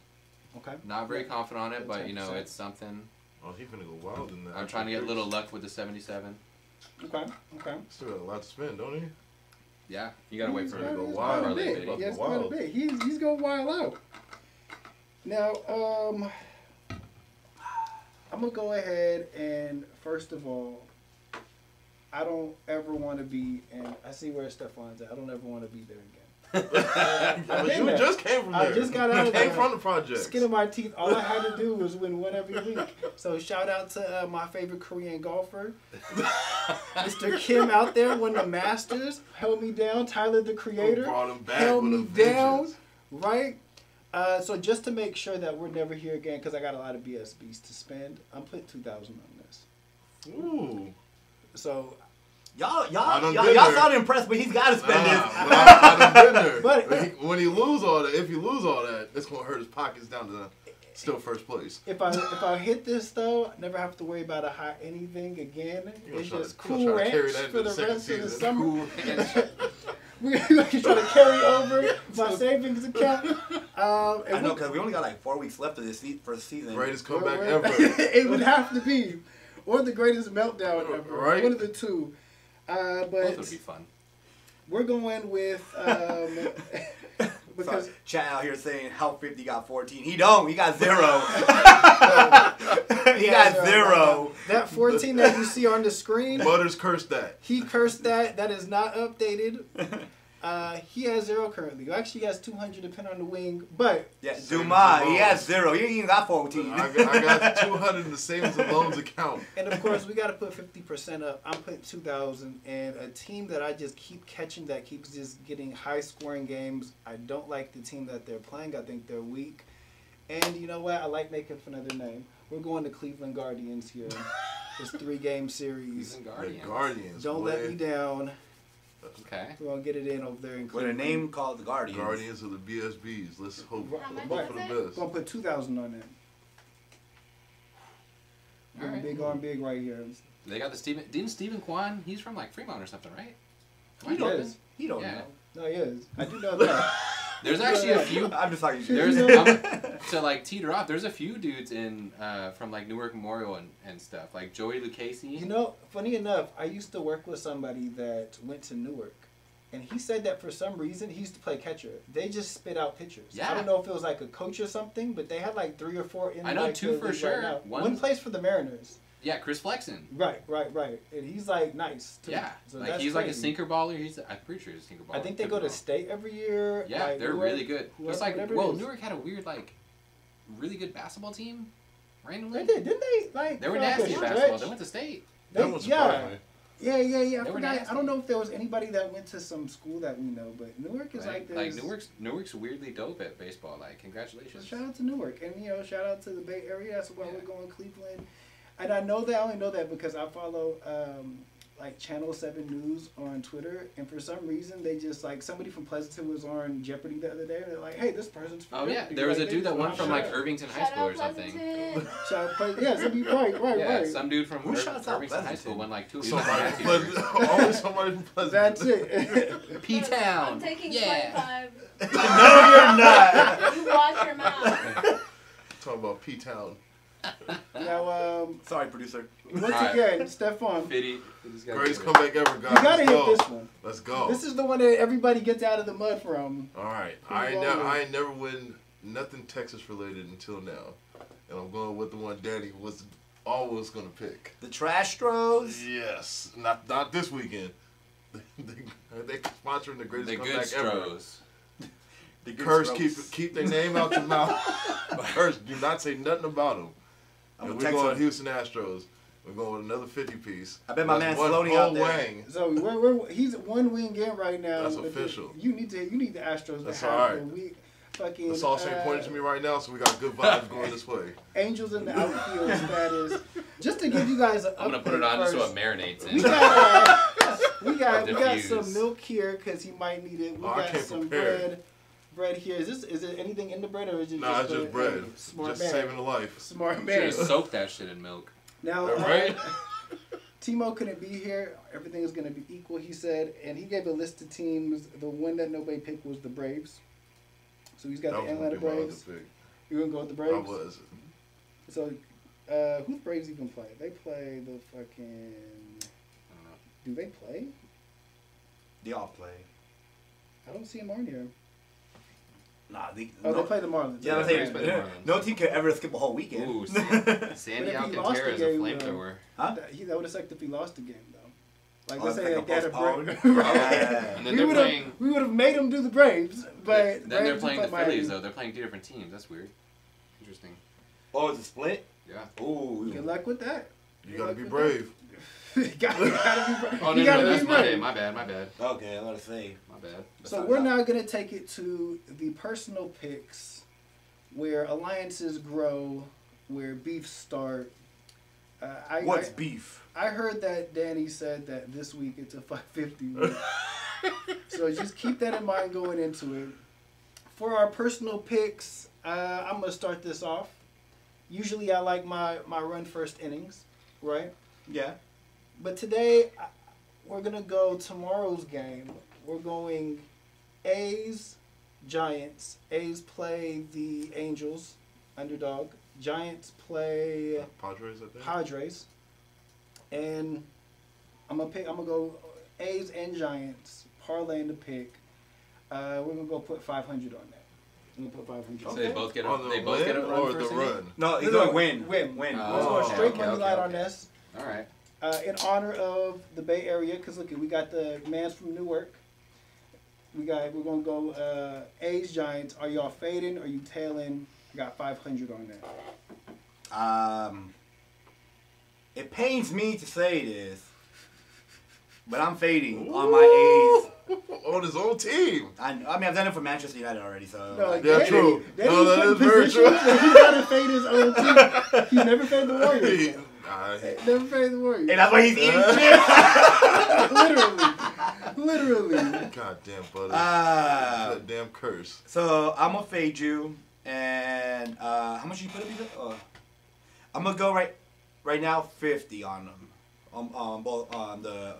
[SPEAKER 4] Okay.
[SPEAKER 5] Not very confident on it,
[SPEAKER 4] That's
[SPEAKER 5] but you know
[SPEAKER 4] 10%.
[SPEAKER 5] it's something.
[SPEAKER 1] Oh, he's gonna go wild in that.
[SPEAKER 5] I'm trying to get a little luck with the 77.
[SPEAKER 4] Okay. Okay.
[SPEAKER 1] Still got a lot to spend, don't he?
[SPEAKER 5] Yeah, you gotta wait for
[SPEAKER 1] He's
[SPEAKER 5] it.
[SPEAKER 1] go
[SPEAKER 4] He's
[SPEAKER 1] wild.
[SPEAKER 4] quite a
[SPEAKER 5] Parlay
[SPEAKER 4] bit.
[SPEAKER 5] bit.
[SPEAKER 4] He has
[SPEAKER 1] Go
[SPEAKER 4] quite a
[SPEAKER 1] wild.
[SPEAKER 4] bit. He's going wild out. Now, I'm gonna go ahead and first of all, I don't ever want to be, and I see where Stefan's at. I don't ever want to be there again.
[SPEAKER 1] But you just came from there.
[SPEAKER 4] I just got out of
[SPEAKER 1] You came
[SPEAKER 4] there.
[SPEAKER 1] from the project.
[SPEAKER 4] Skin of my teeth. All I had to do was win one every week. So shout out to my favorite Korean golfer, Mr. Kim out there, won the Masters, held me down. Tyler the Creator
[SPEAKER 1] Brought him back
[SPEAKER 4] held
[SPEAKER 1] with
[SPEAKER 4] me
[SPEAKER 1] a
[SPEAKER 4] down.
[SPEAKER 1] vengeance.
[SPEAKER 4] Right. So just to make sure that we're never here again, because I got a lot of BSBs to spend, I'm putting 2,000 on this.
[SPEAKER 1] Ooh.
[SPEAKER 4] So
[SPEAKER 3] Y'all
[SPEAKER 1] done been there.
[SPEAKER 3] sound impressed, but he's got to spend this.
[SPEAKER 1] But I done been there.
[SPEAKER 4] But-
[SPEAKER 1] When he lose all that, if you lose all that, it's gonna hurt his pockets down to still first place.
[SPEAKER 4] if I hit this though, I never have to worry about a hot anything again.
[SPEAKER 1] You gonna
[SPEAKER 4] It's
[SPEAKER 1] try
[SPEAKER 4] just
[SPEAKER 1] to- you gonna
[SPEAKER 4] cool
[SPEAKER 1] try to carry
[SPEAKER 4] ranch
[SPEAKER 1] that into
[SPEAKER 4] for
[SPEAKER 1] the
[SPEAKER 4] the
[SPEAKER 1] second
[SPEAKER 4] rest of the
[SPEAKER 1] season.
[SPEAKER 4] summer.
[SPEAKER 5] Cool ranch.
[SPEAKER 4] We can try to carry over my savings account. And
[SPEAKER 3] I know, because we only got like 4 weeks left of this first season.
[SPEAKER 1] Greatest comeback
[SPEAKER 4] we're-
[SPEAKER 1] ever.
[SPEAKER 4] It would have to be, or the greatest meltdown ever.
[SPEAKER 1] Right.
[SPEAKER 4] One of the two.
[SPEAKER 5] Both
[SPEAKER 4] But
[SPEAKER 5] would be fun.
[SPEAKER 4] we're going with because
[SPEAKER 3] Sorry, Chat out here saying how 50 got 14. He don't. He got 0. he got 0.
[SPEAKER 4] that 14 that you see on the screen.
[SPEAKER 1] Butters cursed that.
[SPEAKER 4] He cursed that. That is not updated. He has 0 currently. Well, actually, he has 200 depending on the wing. But
[SPEAKER 3] Yeah,
[SPEAKER 1] Savings
[SPEAKER 3] Duma,
[SPEAKER 1] and
[SPEAKER 3] he has
[SPEAKER 1] loans.
[SPEAKER 3] 0. He ain't even got 14.
[SPEAKER 1] I got 200 in the savings and loans account.
[SPEAKER 4] and of course, we got to put 50% up. I'm putting 2,000, and a team that I just keep catching that keeps just getting high scoring games. I don't like the team that they're playing. I think they're weak. And you know what? I like making fun of their name. We're going to Cleveland Guardians here. This 3-game series.
[SPEAKER 5] Cleveland
[SPEAKER 1] The
[SPEAKER 5] Guardians.
[SPEAKER 1] Guardians.
[SPEAKER 4] Don't
[SPEAKER 1] boy.
[SPEAKER 4] let me down.
[SPEAKER 5] Okay.
[SPEAKER 4] We're gonna get it in over there in
[SPEAKER 3] With a
[SPEAKER 4] Cleveland.
[SPEAKER 3] name called the Guardians.
[SPEAKER 1] Guardians of the BSBs. Let's hope,
[SPEAKER 4] How
[SPEAKER 6] much
[SPEAKER 1] hope for
[SPEAKER 6] is
[SPEAKER 1] the
[SPEAKER 6] it?
[SPEAKER 1] best.
[SPEAKER 4] Gonna put 2,000 on it.
[SPEAKER 5] All right.
[SPEAKER 4] Big on big right here.
[SPEAKER 5] They got the Didn't Stephen Kwan? He's from like Fremont or something, right?
[SPEAKER 3] He
[SPEAKER 4] He
[SPEAKER 3] don't,
[SPEAKER 4] is.
[SPEAKER 3] he don't
[SPEAKER 5] Yeah.
[SPEAKER 3] know.
[SPEAKER 4] No, he is. I do know that.
[SPEAKER 5] There's actually a few.
[SPEAKER 3] I'm just talking shit.
[SPEAKER 5] There's to like teeter off. There's a few dudes in from like Newark Memorial and stuff, like Joey Lucchese.
[SPEAKER 4] You know, funny enough, I used to work with somebody that went to Newark. And he said that for some reason, he used to play catcher. They just spit out pitchers.
[SPEAKER 5] Yeah.
[SPEAKER 4] I don't know if it was like a coach or something, but they had like 3 or 4 in
[SPEAKER 5] I know
[SPEAKER 4] like,
[SPEAKER 5] 2
[SPEAKER 4] the
[SPEAKER 5] for
[SPEAKER 4] league
[SPEAKER 5] sure.
[SPEAKER 4] Right now.
[SPEAKER 5] One-
[SPEAKER 4] One plays for the Mariners.
[SPEAKER 5] Yeah, Chris Flexen.
[SPEAKER 4] Right. And he's like nice too.
[SPEAKER 5] Yeah,
[SPEAKER 4] So
[SPEAKER 5] like
[SPEAKER 4] that's
[SPEAKER 5] he's like a
[SPEAKER 4] crazy.
[SPEAKER 5] sinker baller. I'm pretty sure he's a sinker baller.
[SPEAKER 4] I think they go to state every year.
[SPEAKER 5] Yeah,
[SPEAKER 4] like,
[SPEAKER 5] they're
[SPEAKER 4] Newark,
[SPEAKER 5] really good.
[SPEAKER 4] whoever-
[SPEAKER 5] It's like,
[SPEAKER 4] whatever it
[SPEAKER 5] whoa,
[SPEAKER 4] is.
[SPEAKER 5] Newark had a weird like, really good basketball team. Randomly,
[SPEAKER 4] They did, didn't they? Like
[SPEAKER 5] They were
[SPEAKER 4] for like a
[SPEAKER 5] nasty at
[SPEAKER 4] stretch?
[SPEAKER 5] basketball. They went to state.
[SPEAKER 1] That one surprised me.
[SPEAKER 4] Yeah. I
[SPEAKER 5] They were
[SPEAKER 4] forgot. I
[SPEAKER 5] nasty.
[SPEAKER 4] don't know if there was anybody that went to some school that we know, but Newark is
[SPEAKER 5] Right?
[SPEAKER 4] like this.
[SPEAKER 5] Newark's weirdly dope at baseball. Like, congratulations.
[SPEAKER 4] Shout out to Newark, and shout out to the Bay Area. That's why we're going Cleveland. And I know that I only know that because I follow like Channel 7 News on Twitter, and for some reason they just like somebody from Pleasanton was on Jeopardy the other day. And they're like, "Hey, this person's from."
[SPEAKER 5] Oh yeah,
[SPEAKER 4] Jeopardy."
[SPEAKER 5] there was
[SPEAKER 4] Like,
[SPEAKER 5] a dude
[SPEAKER 4] they
[SPEAKER 5] that went
[SPEAKER 4] just
[SPEAKER 5] from
[SPEAKER 4] shout
[SPEAKER 5] like
[SPEAKER 4] out.
[SPEAKER 5] Irvington High
[SPEAKER 6] Shout
[SPEAKER 5] School or
[SPEAKER 6] out
[SPEAKER 5] something.
[SPEAKER 6] Pleasanton.
[SPEAKER 4] Shout out, yeah, right.
[SPEAKER 5] Yeah, some dude from
[SPEAKER 3] Who shouts out
[SPEAKER 5] Irvington High
[SPEAKER 3] Pleasanton?
[SPEAKER 5] School won like 2
[SPEAKER 1] Somebody from Pleasant. Always somebody from Pleasant.
[SPEAKER 4] That's it.
[SPEAKER 5] P-Town.
[SPEAKER 6] I'm taking
[SPEAKER 5] Yeah.
[SPEAKER 6] 25.
[SPEAKER 3] No, you're not.
[SPEAKER 6] You watch your mouth.
[SPEAKER 1] Talking about P-Town.
[SPEAKER 4] Now,
[SPEAKER 3] Sorry, producer.
[SPEAKER 4] once
[SPEAKER 5] Alright.
[SPEAKER 4] again, Stefan,
[SPEAKER 5] Fitty.
[SPEAKER 1] Greatest comeback ever, guys.
[SPEAKER 4] you gotta
[SPEAKER 1] Let's
[SPEAKER 4] hit
[SPEAKER 1] go.
[SPEAKER 4] this one.
[SPEAKER 1] Let's go.
[SPEAKER 4] This is the one that everybody gets out of the mud from.
[SPEAKER 1] All right.
[SPEAKER 4] Who
[SPEAKER 1] I
[SPEAKER 4] you
[SPEAKER 1] ain't,
[SPEAKER 4] going with?
[SPEAKER 1] I ain't never win nothing Texas related until now. And I'm going with the one Danny was always going to pick.
[SPEAKER 3] The Trash Stros.
[SPEAKER 1] Yes. Not this weekend. They sponsoring the greatest
[SPEAKER 5] The good
[SPEAKER 1] comeback ever.
[SPEAKER 5] Stros.
[SPEAKER 3] The good
[SPEAKER 1] Curse,
[SPEAKER 3] Stros.
[SPEAKER 1] keep their name out your mouth. Curse, do not say nothing about them.
[SPEAKER 3] I'm
[SPEAKER 1] And
[SPEAKER 3] gonna
[SPEAKER 1] we're
[SPEAKER 3] text
[SPEAKER 1] going
[SPEAKER 3] him.
[SPEAKER 1] Houston Astros. We're going with another 50 piece.
[SPEAKER 3] I bet my
[SPEAKER 1] That's
[SPEAKER 3] man's
[SPEAKER 1] one
[SPEAKER 3] floating
[SPEAKER 1] whole
[SPEAKER 3] out there.
[SPEAKER 1] Wang.
[SPEAKER 4] So he's 1 wing in right now.
[SPEAKER 1] That's official.
[SPEAKER 4] You need the Astros
[SPEAKER 1] That's
[SPEAKER 4] to have
[SPEAKER 1] all right.
[SPEAKER 4] the week. Fucking
[SPEAKER 1] The sauce ain't pointing to me right now, so we got good vibes going this way.
[SPEAKER 4] Angels in the outfield status. Just to give you guys an
[SPEAKER 5] I'm gonna put
[SPEAKER 4] update
[SPEAKER 5] it on just so
[SPEAKER 4] first,
[SPEAKER 5] it marinates in.
[SPEAKER 4] we got
[SPEAKER 5] Diffuse.
[SPEAKER 4] some milk here because he might need it. We
[SPEAKER 1] Oh, I
[SPEAKER 4] got
[SPEAKER 1] came
[SPEAKER 4] some
[SPEAKER 1] prepared.
[SPEAKER 4] bread here. Is it anything in the bread or is it
[SPEAKER 1] Nah,
[SPEAKER 4] just
[SPEAKER 1] it's just bread.
[SPEAKER 4] Smart
[SPEAKER 1] Just
[SPEAKER 4] man.
[SPEAKER 1] saving a life.
[SPEAKER 4] Smart
[SPEAKER 5] Should
[SPEAKER 4] man.
[SPEAKER 5] have soaked that shit in milk.
[SPEAKER 4] Now,
[SPEAKER 1] Right?
[SPEAKER 4] Timo couldn't be here. Everything is going to be equal, he said. And he gave a list of teams. The one that nobody picked was the Braves. So he's got
[SPEAKER 1] That
[SPEAKER 4] the
[SPEAKER 1] was gonna
[SPEAKER 4] Atlanta
[SPEAKER 1] be my other
[SPEAKER 4] Braves.
[SPEAKER 1] pick.
[SPEAKER 4] You're going to go with the
[SPEAKER 1] I
[SPEAKER 4] Braves?
[SPEAKER 1] was.
[SPEAKER 4] So, who the Braves even play? They play the fucking...
[SPEAKER 5] I don't know.
[SPEAKER 4] Do they play?
[SPEAKER 3] They all play.
[SPEAKER 4] I don't see them on here.
[SPEAKER 3] Nah,
[SPEAKER 4] They play the Marlins.
[SPEAKER 3] Yeah, I'm
[SPEAKER 5] Braves
[SPEAKER 3] saying,
[SPEAKER 5] play the Marlins.
[SPEAKER 3] no team could ever skip a whole weekend.
[SPEAKER 5] Ooh, Sandy
[SPEAKER 4] But if he lost
[SPEAKER 5] Alcantara is
[SPEAKER 4] the
[SPEAKER 5] a
[SPEAKER 4] game,
[SPEAKER 5] flamethrower.
[SPEAKER 3] Huh?
[SPEAKER 4] That would have sucked if he lost the game, though. Like
[SPEAKER 3] Oh,
[SPEAKER 4] let's
[SPEAKER 3] it's
[SPEAKER 4] say
[SPEAKER 3] like
[SPEAKER 4] they had a
[SPEAKER 3] postponed?
[SPEAKER 4] break.
[SPEAKER 3] Yeah.
[SPEAKER 5] And then they're playing.
[SPEAKER 4] We would have made them do the Braves, but
[SPEAKER 5] Then they're
[SPEAKER 4] Braves
[SPEAKER 5] playing the
[SPEAKER 4] play
[SPEAKER 5] Phillies
[SPEAKER 4] Miami.
[SPEAKER 5] though. They're playing 2 different teams. That's weird. Interesting.
[SPEAKER 3] Oh, it's a split?
[SPEAKER 5] Yeah.
[SPEAKER 3] Ooh.
[SPEAKER 4] Good luck with that.
[SPEAKER 1] You gotta be brave.
[SPEAKER 4] You gotta be brave.
[SPEAKER 5] Oh
[SPEAKER 4] You
[SPEAKER 5] no,
[SPEAKER 4] gotta
[SPEAKER 5] no, that's
[SPEAKER 4] be
[SPEAKER 5] my day.
[SPEAKER 4] brave.
[SPEAKER 5] My bad. My bad.
[SPEAKER 3] Okay, I was to say.
[SPEAKER 5] My bad.
[SPEAKER 4] So we're now gonna take it to the personal picks, where alliances grow, where beefs start.
[SPEAKER 3] What's beef?
[SPEAKER 4] I heard that Danny said that this week it's a 550 week. So just keep that in mind going into it. For our personal picks, I'm gonna start this off. Usually I like my run first innings, right?
[SPEAKER 3] Yeah.
[SPEAKER 4] But today we're gonna go tomorrow's game. We're going A's, Giants. A's play the Angels, underdog. Giants play
[SPEAKER 1] Padres, I think.
[SPEAKER 4] Padres. And I'm gonna go A's and Giants, parlaying the pick. We're gonna go put 500 on that. I'm gonna put 500.
[SPEAKER 5] So they both get a,
[SPEAKER 1] On the
[SPEAKER 5] they both get a
[SPEAKER 1] win
[SPEAKER 5] run
[SPEAKER 1] or
[SPEAKER 5] first
[SPEAKER 1] the
[SPEAKER 5] inning?
[SPEAKER 1] run?
[SPEAKER 3] No, he's
[SPEAKER 4] No,
[SPEAKER 3] going win.
[SPEAKER 4] win.
[SPEAKER 3] Win.
[SPEAKER 5] Oh,
[SPEAKER 4] Let's go
[SPEAKER 5] okay,
[SPEAKER 4] straight
[SPEAKER 5] okay,
[SPEAKER 4] money
[SPEAKER 5] okay,
[SPEAKER 4] line on
[SPEAKER 5] okay.
[SPEAKER 4] this.
[SPEAKER 5] All right.
[SPEAKER 4] In honor of the Bay Area, because look, we got the mans from Newark. We're gonna go A's Giants. Are y'all fading? Or are you tailing? I got 500 on that.
[SPEAKER 3] It pains me to say this, but I'm fading on my A's.
[SPEAKER 1] On his own team.
[SPEAKER 3] I mean, I've done it for Manchester United already, so.
[SPEAKER 4] No, like,
[SPEAKER 1] Yeah,
[SPEAKER 4] Danny-
[SPEAKER 1] true.
[SPEAKER 4] Danny
[SPEAKER 1] No, that
[SPEAKER 4] put in
[SPEAKER 1] is very
[SPEAKER 4] position
[SPEAKER 1] true.
[SPEAKER 4] that He gotta fade his own team. He's never faded the Warriors.
[SPEAKER 1] Nah,
[SPEAKER 4] Never faded the Warriors.
[SPEAKER 3] And that's why he's eating chips.
[SPEAKER 4] Literally.
[SPEAKER 1] God damn, buddy.
[SPEAKER 3] Uh,
[SPEAKER 1] that damn curse.
[SPEAKER 3] So I'm gonna fade you, and how much you put up? I'm gonna go right now 50 on them, on both on the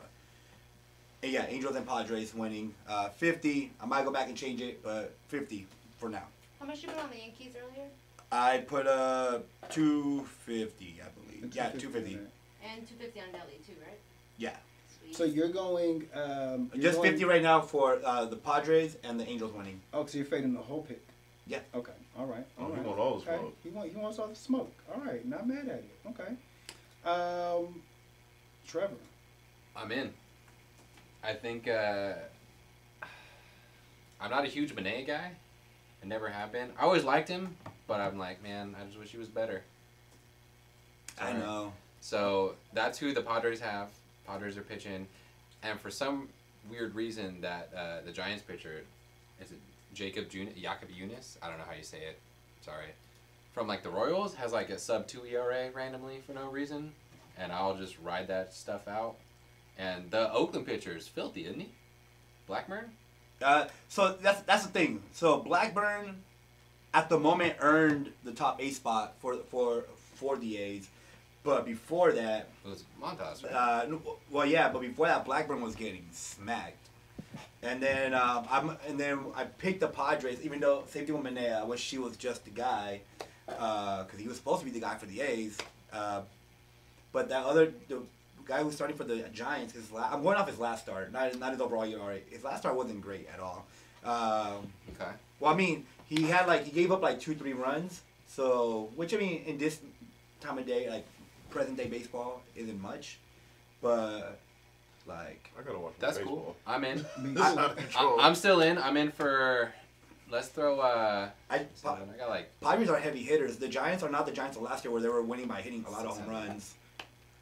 [SPEAKER 3] Angels and Padres winning. 50. I might go back and change it, but 50 for now.
[SPEAKER 6] How much you put on the Yankees earlier?
[SPEAKER 3] I put 250, I believe. Yeah, 250.
[SPEAKER 6] And 250 on Delhi too, right?
[SPEAKER 3] Yeah,
[SPEAKER 6] Sweet.
[SPEAKER 4] So you're going.
[SPEAKER 3] just 50 right now for the Padres and the Angels winning.
[SPEAKER 4] Oh, so you're fading the whole pick.
[SPEAKER 3] Yeah.
[SPEAKER 4] Okay. All right.
[SPEAKER 1] Oh,
[SPEAKER 4] All
[SPEAKER 1] he
[SPEAKER 4] right.
[SPEAKER 1] want all the
[SPEAKER 4] Okay.
[SPEAKER 1] smoke.
[SPEAKER 4] He wants all the smoke. All right. Not mad at you. Okay. Trevor.
[SPEAKER 5] I'm in. I think I'm not a huge Monet guy. I never have been. I always liked him, but I'm like, man, I just wish he was better.
[SPEAKER 3] I know.
[SPEAKER 5] So that's who the Padres have. Padres are pitching, and for some weird reason, that the Giants pitcher, is it Jacob Yunis? I don't know how you say it. Sorry. From like the Royals has like a sub-2 ERA randomly for no reason, and I'll just ride that stuff out. And the Oakland pitcher is filthy, isn't he? Blackburn?
[SPEAKER 3] So that's the thing. So Blackburn, at the moment, earned the top 8 spot for the A's, but before that,
[SPEAKER 5] It was Montas, right?
[SPEAKER 3] well, yeah, but before that, Blackburn was getting smacked. And then I picked the Padres, even though safety woman there, I wish she was just the guy, because he was supposed to be the guy for the A's. But the guy who's starting for the Giants, I'm going off his last start, not his overall ERA. His last start wasn't great at all.
[SPEAKER 5] Okay.
[SPEAKER 3] Well, I mean, he gave up like 2-3 runs. So, which I mean, in this time of day, like present day baseball, isn't much. But like,
[SPEAKER 1] I gotta watch
[SPEAKER 5] That's
[SPEAKER 1] baseball.
[SPEAKER 5] cool. I'm in.
[SPEAKER 4] Me
[SPEAKER 1] It's out of control.
[SPEAKER 5] I'm still in. I'm in for. Let's throw.
[SPEAKER 3] I
[SPEAKER 5] I got like.
[SPEAKER 3] Padres are heavy hitters. The Giants are not the Giants of last year where they were winning by hitting a lot of home runs.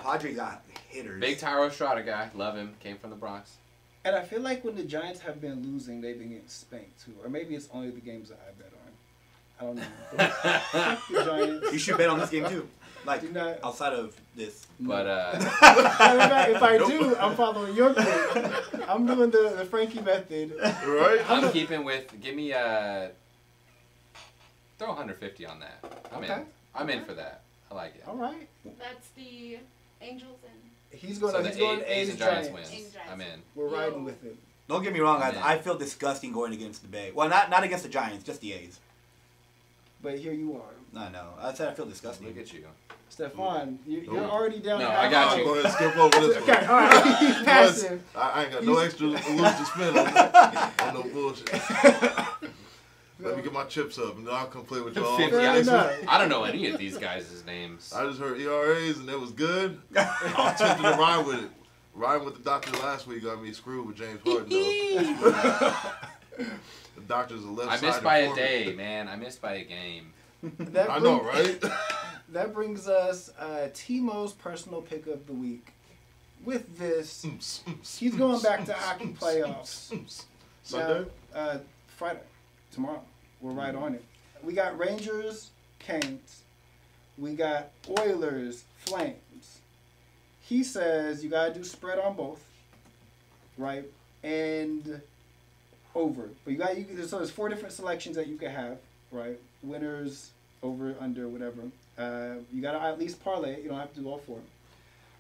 [SPEAKER 3] Padres got hitters.
[SPEAKER 5] Big Tyro Estrada guy. Love him. Came from the Bronx.
[SPEAKER 4] And I feel like when the Giants have been losing, they've been getting spanked too. Or maybe it's only the games that I bet on. I don't know. Fuck the Giants.
[SPEAKER 3] You should bet on this game too. Like
[SPEAKER 4] Do not-
[SPEAKER 3] outside of this.
[SPEAKER 5] But
[SPEAKER 4] if I do, I'm following your pick. I'm doing the Frankie method.
[SPEAKER 1] Right?
[SPEAKER 5] I'm keeping with. Give me throw 150 on that. I'm
[SPEAKER 4] Okay.
[SPEAKER 5] in. I'm in for that. I like it.
[SPEAKER 4] All right.
[SPEAKER 6] That's the Angels and
[SPEAKER 4] He's going.
[SPEAKER 5] So
[SPEAKER 4] he's
[SPEAKER 5] the
[SPEAKER 4] going
[SPEAKER 5] A's and Giants
[SPEAKER 4] Giants.
[SPEAKER 5] wins.
[SPEAKER 6] A's, Giants.
[SPEAKER 5] I'm in.
[SPEAKER 4] We're riding with it.
[SPEAKER 3] Don't get me wrong, guys.
[SPEAKER 5] Yeah.
[SPEAKER 3] I feel disgusting going against the Bay. Well, not against the Giants, just the A's.
[SPEAKER 4] But here you are,
[SPEAKER 3] No. I said I feel disgusting.
[SPEAKER 5] Look at you.
[SPEAKER 4] Stefan. You're
[SPEAKER 1] Nope.
[SPEAKER 4] already down.
[SPEAKER 5] No,
[SPEAKER 4] half
[SPEAKER 5] I got
[SPEAKER 4] out.
[SPEAKER 5] you.
[SPEAKER 1] Go ahead and skip over this one.
[SPEAKER 4] Okay, all right. He's passive.
[SPEAKER 1] I ain't got no extra loot to spend on no bullshit. Let me get my chips up and then I'll come play with y'all.
[SPEAKER 5] 50.
[SPEAKER 4] Fair enough.
[SPEAKER 5] I don't know any of these guys' names.
[SPEAKER 1] I just heard ERAs and it was good. I was tempted to ride with it. riding with the doctor last week got me screwed with James Harden, though. The doctor's a left-sided
[SPEAKER 5] I missed by a
[SPEAKER 1] forward.
[SPEAKER 5] day, man. I missed by a game.
[SPEAKER 4] That
[SPEAKER 1] I know, right?
[SPEAKER 4] That brings us Timo's personal pick of the week. With this, he's going back to hockey playoffs.
[SPEAKER 1] Sunday?
[SPEAKER 4] Now, Friday, tomorrow. We're right on it. We got Rangers, Canes. We got Oilers, Flames. He says you gotta do spread on both, right? And over. But so there's 4 different selections that you can have, right? Winners, over, under, whatever. You gotta at least parlay it. You don't have to do all 4.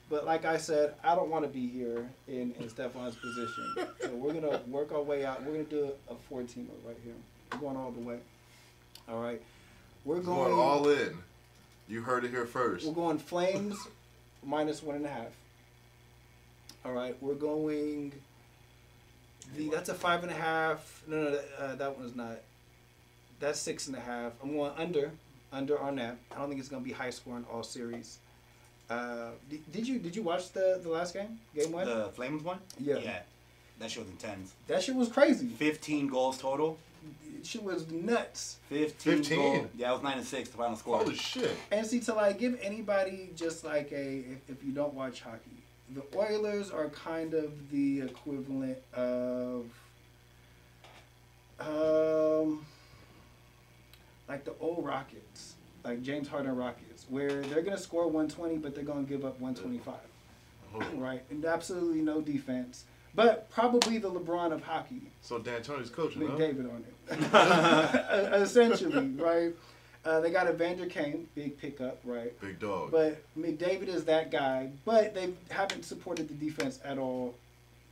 [SPEAKER 4] But like I said, I don't want to be here in Stefan's position. So we're going to work our way out. We're going to do a 4-teamer right here. We're going all the way. All right. We're
[SPEAKER 1] Going all in. You heard it here first.
[SPEAKER 4] We're going Flames minus 1.5. All right. We're going... That's a 5.5. No, that one's not. That's 6.5. I'm going under on that. I don't think it's going to be high scoring all series. Did you watch the last game? Game 1?
[SPEAKER 3] The Flames one?
[SPEAKER 4] Yeah.
[SPEAKER 3] Yeah. That shit was intense.
[SPEAKER 4] That shit was crazy.
[SPEAKER 3] 15 goals total.
[SPEAKER 4] Shit was nuts.
[SPEAKER 1] 15?
[SPEAKER 3] Goals. Yeah, it was 9-6, the final score.
[SPEAKER 1] Holy shit.
[SPEAKER 4] And see, to like give anybody just like if you don't watch hockey, the Oilers are kind of the equivalent of like the old Rockets, like James Harden Rockets, where they're gonna score 120, but they're gonna give up 125, right? And absolutely no defense, but probably the LeBron of hockey.
[SPEAKER 1] So D'Antoni's coaching, huh?
[SPEAKER 4] McDavid on it, essentially, right? They got Evander Kane, big pickup, right?
[SPEAKER 1] Big dog.
[SPEAKER 4] But McDavid is that guy, but they haven't supported the defense at all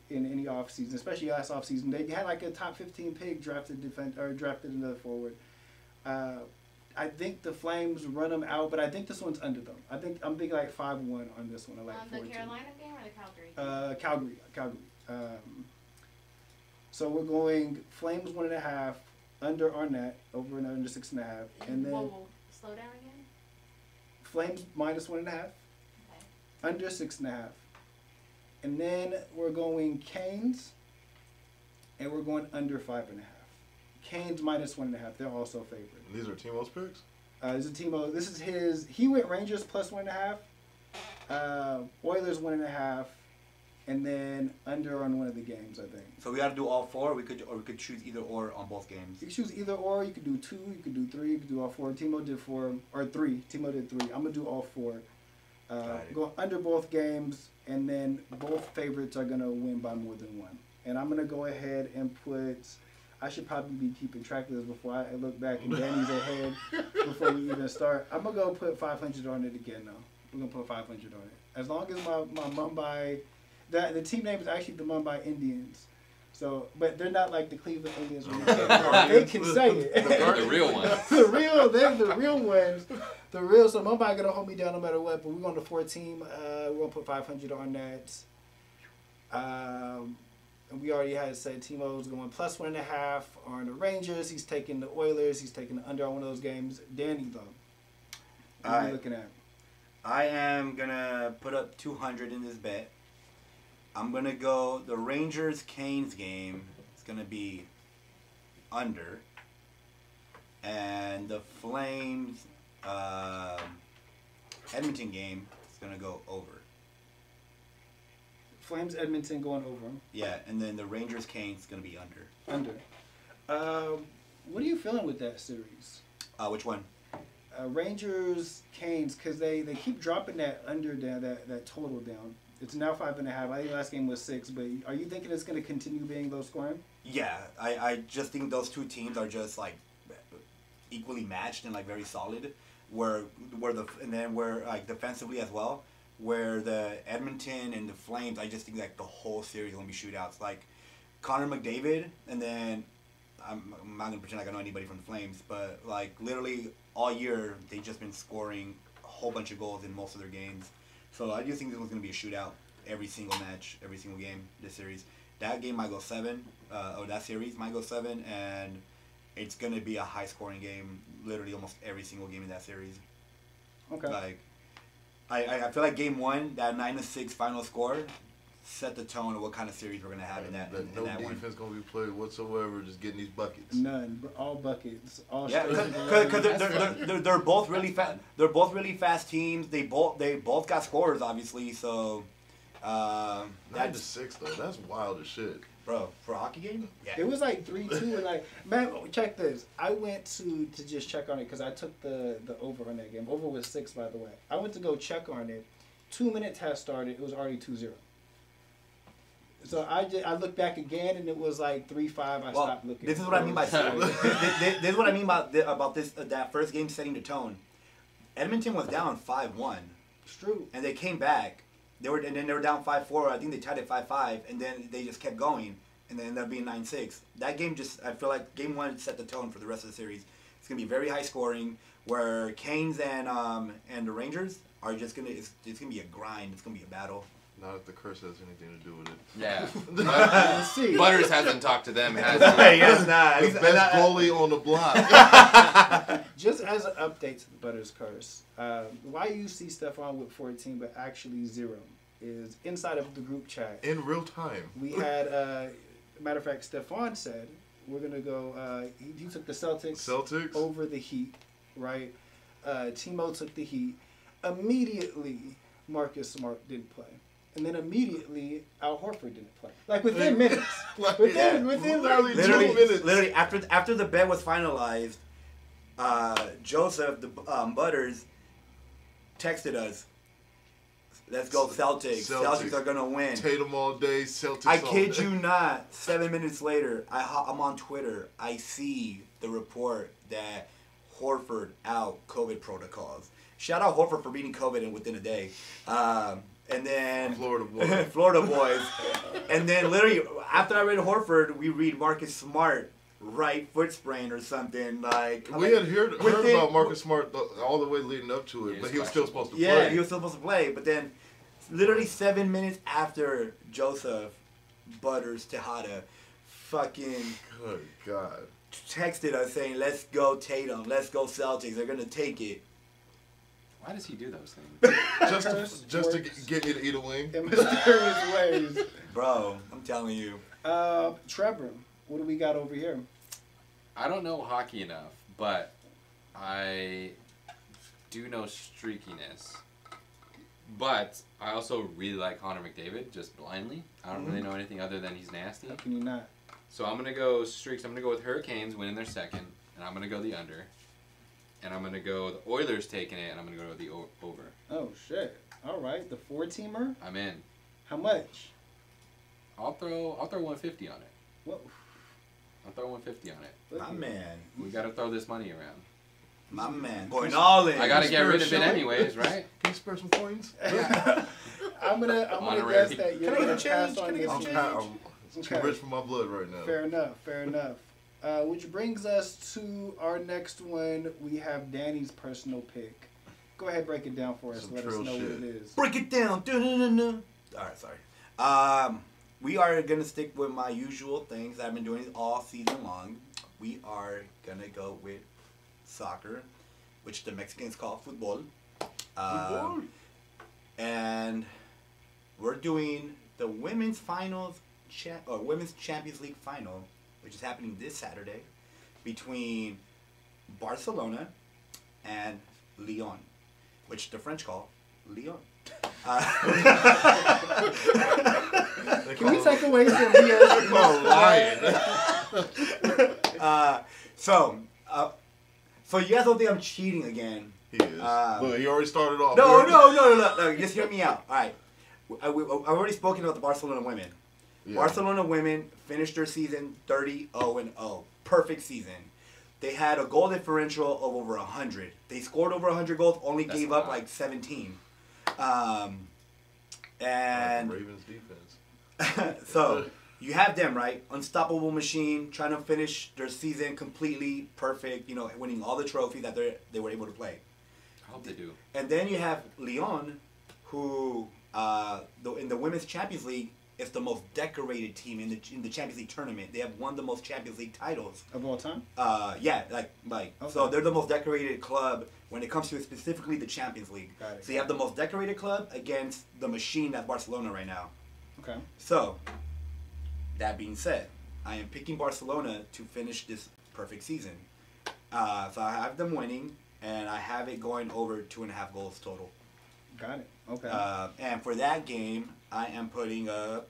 [SPEAKER 4] in any offseason, especially last offseason. They had like a top 15 pick drafted another forward. I think the Flames run them out, but I think this one's under them. I'm thinking like 5-1 on this one. I like
[SPEAKER 6] The
[SPEAKER 4] 4-2.
[SPEAKER 6] Carolina game or the Calgary?
[SPEAKER 4] Calgary. So we're going Flames 1.5, under Arnett, over and under 6.5, and then
[SPEAKER 6] Whoa, slow down again?
[SPEAKER 4] Flames minus 1.5,
[SPEAKER 6] Okay.
[SPEAKER 4] under 6.5, and then we're going Canes, and we're going under 5.5. Canes minus 1.5. They're also favored.
[SPEAKER 1] These are Timo's picks?
[SPEAKER 4] This is Timo. This is his. He went Rangers plus 1.5. Oilers 1.5, and then under on one of the games, I think.
[SPEAKER 3] So we got to do all 4. We could choose either or on both games.
[SPEAKER 4] You can choose either or. You could do 2. You could do 3. You could do all 4. Timo did 4 or 3. Timo did 3. I'm gonna do all 4. Go under both games, and then both favorites are gonna win by more than 1. And I'm gonna go ahead and put. I should probably be keeping track of this before I look back and Danny's ahead before we even start. I'm going to go put 500 on it again, though. We're going to put 500 on it. As long as my Mumbai... The team name is actually the Mumbai Indians. So, but they're not like the Cleveland Indians. They can say it.
[SPEAKER 5] The real ones.
[SPEAKER 4] They're the real ones. So Mumbai going to hold me down no matter what. But we're going to 4-team. We're going to put 500 on that. And we already had said Timo's going plus 1.5 on the Rangers. He's taking the Oilers. He's taking the under on one of those games. Danny, though, what are you looking at?
[SPEAKER 3] I am going to put up 200 in this bet. I'm going to go the Rangers-Canes game. It's going to be under. And the Flames Edmonton game is going to go over.
[SPEAKER 4] Flames Edmonton going over.
[SPEAKER 3] Yeah, and then the Rangers Canes is going to be under.
[SPEAKER 4] What are you feeling with that series?
[SPEAKER 3] Which one?
[SPEAKER 4] Rangers Canes, because they keep dropping that under down, that total down. It's now 5.5. I think last game was 6, but are you thinking it's going to continue being low scoring?
[SPEAKER 3] Yeah, I just think those two teams are just like equally matched and like very solid. Where like defensively as well. Where the Edmonton and the Flames, I just think like the whole series is gonna be shootouts. Like Connor McDavid, and then I'm not gonna pretend like I know anybody from the Flames, but like literally all year they've just been scoring a whole bunch of goals in most of their games. So I just think this one's gonna be a shootout every single match, every single game this series. That game might go 7, or that series might go 7, and it's gonna be a high scoring game. Literally almost every single game in that series.
[SPEAKER 4] Okay.
[SPEAKER 3] Like. I feel like game 1, that 9-6 final score, set the tone of what kind of series we're gonna have in that
[SPEAKER 1] no
[SPEAKER 3] one.
[SPEAKER 1] defense gonna be played whatsoever. Just getting these buckets.
[SPEAKER 4] None. All buckets. All
[SPEAKER 3] Yeah,
[SPEAKER 4] straight.
[SPEAKER 3] because they're both really fast. They're both really fast teams. They both got scorers, obviously. So,
[SPEAKER 1] 9-6 though. That's wild as shit.
[SPEAKER 3] bro, for a hockey game, yeah.
[SPEAKER 4] It was like 3-2 and like, man, check this. I went to just check on it because I took the over on that game. Over was 6, by the way. I went to go check on it. 2 minutes had started. It was already 2-0. So I looked back again and it was like 3-5. I stopped looking.
[SPEAKER 3] This is what I mean by this is what I mean about this that first game setting the tone. Edmonton was down 5-1.
[SPEAKER 4] It's true.
[SPEAKER 3] And they came back. They were down 5-4. I think they tied it 5-5, and then they just kept going, and then ended up being 9-6. That game I feel like game 1 set the tone for the rest of the series. It's gonna be very high scoring, where Canes and the Rangers are just gonna it's gonna be a grind. It's gonna be a battle.
[SPEAKER 1] Not if the curse has anything to do with it.
[SPEAKER 5] Yeah.
[SPEAKER 4] Let's see.
[SPEAKER 5] Butters hasn't talked to them, has he?
[SPEAKER 3] Yes, nah.
[SPEAKER 1] The best goalie on the block.
[SPEAKER 4] Just as an update to the Butters curse, why you see Stephon with 14 but actually 0 is inside of the group chat.
[SPEAKER 1] In real time.
[SPEAKER 4] We had, matter of fact, Stephon said we're gonna go. He took the Celtics over the Heat, right? Timo took the Heat. Immediately, Marcus Smart didn't play. And then immediately, Al Horford didn't play. Like within minutes. Within
[SPEAKER 1] literally
[SPEAKER 4] like
[SPEAKER 1] 2 minutes.
[SPEAKER 3] Literally after the bet was finalized, Joseph, the Butters, texted us. Let's go Celtics. Celtics are gonna win.
[SPEAKER 1] Tatum all day, Celtics
[SPEAKER 3] I
[SPEAKER 1] all
[SPEAKER 3] kid
[SPEAKER 1] day.
[SPEAKER 3] you not. 7 minutes later, I'm on Twitter. I see the report that Horford out COVID protocols. Shout out Horford for beating COVID within a day. And then
[SPEAKER 1] Florida boys.
[SPEAKER 3] Florida boys. And then literally after I read Horford, we read Marcus Smart right foot sprain or something like.
[SPEAKER 1] We had heard about Marcus Smart all the way leading up to it, but he was still supposed to play.
[SPEAKER 3] Yeah, he was still supposed to play, but then literally 7 minutes after Joseph Butters Tejada fucking
[SPEAKER 1] Good God.
[SPEAKER 3] texted us saying, "Let's go Tatum, let's go Celtics. They're gonna take it."
[SPEAKER 5] Why does he do those things?
[SPEAKER 1] just to get me to eat a wing.
[SPEAKER 4] in mysterious ways.
[SPEAKER 3] Bro, I'm telling you.
[SPEAKER 4] Trevor, what do we got over here?
[SPEAKER 5] I don't know hockey enough, but I do know streakiness. But I also really like Connor McDavid, just blindly. I don't really know anything other than he's nasty.
[SPEAKER 4] How can you not?
[SPEAKER 5] So I'm going to go streaks. I'm going to go with Hurricanes winning their second, and I'm going to go the under. And I'm going to go the Oilers taking it, and I'm going to go the over.
[SPEAKER 4] Oh, shit. All right. The 4-teamer?
[SPEAKER 5] I'm in.
[SPEAKER 4] How much?
[SPEAKER 5] I'll throw 150 on it.
[SPEAKER 4] What?
[SPEAKER 5] I'll throw 150 on it.
[SPEAKER 3] My man.
[SPEAKER 5] We got to throw this money around.
[SPEAKER 3] My man. Going all in.
[SPEAKER 5] I got to get rid of it anyways, right?
[SPEAKER 1] Can you spare some coins?
[SPEAKER 4] I'm gonna
[SPEAKER 5] Honorary.
[SPEAKER 4] guess that you're
[SPEAKER 3] Can I get
[SPEAKER 4] gonna
[SPEAKER 3] a change?
[SPEAKER 4] pass on
[SPEAKER 3] Can I
[SPEAKER 4] this.
[SPEAKER 3] get a
[SPEAKER 1] I'm,
[SPEAKER 3] change?
[SPEAKER 1] I'm too rich for my blood right now.
[SPEAKER 4] Fair enough. Which brings us to our next one. We have Danny's personal pick. Go ahead, break it down for us.
[SPEAKER 1] Some
[SPEAKER 4] Let us
[SPEAKER 1] trill
[SPEAKER 4] know
[SPEAKER 1] shit.
[SPEAKER 4] what it is.
[SPEAKER 3] Break it down. Dun-dun-dun-dun. All right, sorry. We are gonna stick with my usual things I've been doing all season long. We are gonna go with soccer, which the Mexicans call football. And we're doing the women's finals, women's Champions League final, which is happening this Saturday, between Barcelona and Lyon, which the French call Lyon.
[SPEAKER 4] Can we take away some BS?
[SPEAKER 3] So you guys don't think I'm cheating again?
[SPEAKER 1] He is. Look, he already started off.
[SPEAKER 3] No. Just hear me out. All right. I've already spoken about the Barcelona women.
[SPEAKER 1] Yeah.
[SPEAKER 3] Barcelona women finished their season 30-0-0. Perfect season. They had a goal differential of over 100. They scored over 100 goals, only
[SPEAKER 5] That's
[SPEAKER 3] gave
[SPEAKER 5] a
[SPEAKER 3] up
[SPEAKER 5] lot.
[SPEAKER 3] like 17.
[SPEAKER 1] And Ravens defense.
[SPEAKER 3] So you have them, right? Unstoppable machine, trying to finish their season completely perfect, winning all the trophies that they were able to play.
[SPEAKER 5] I hope they do.
[SPEAKER 3] And then you have Lyon, who in the Women's Champions League is the most decorated team in the Champions League tournament. They have won the most Champions League titles
[SPEAKER 4] Of all time?
[SPEAKER 3] Yeah, okay. So they're the most decorated club when it comes to specifically the Champions League.
[SPEAKER 4] Got it.
[SPEAKER 3] So you have the most decorated club against the machine that's Barcelona right now.
[SPEAKER 4] Okay.
[SPEAKER 3] So, that being said, I am picking Barcelona to finish this perfect season. So I have them winning, and I have it going over 2.5 goals total.
[SPEAKER 4] Got it. Okay.
[SPEAKER 3] And for that game, I am putting up.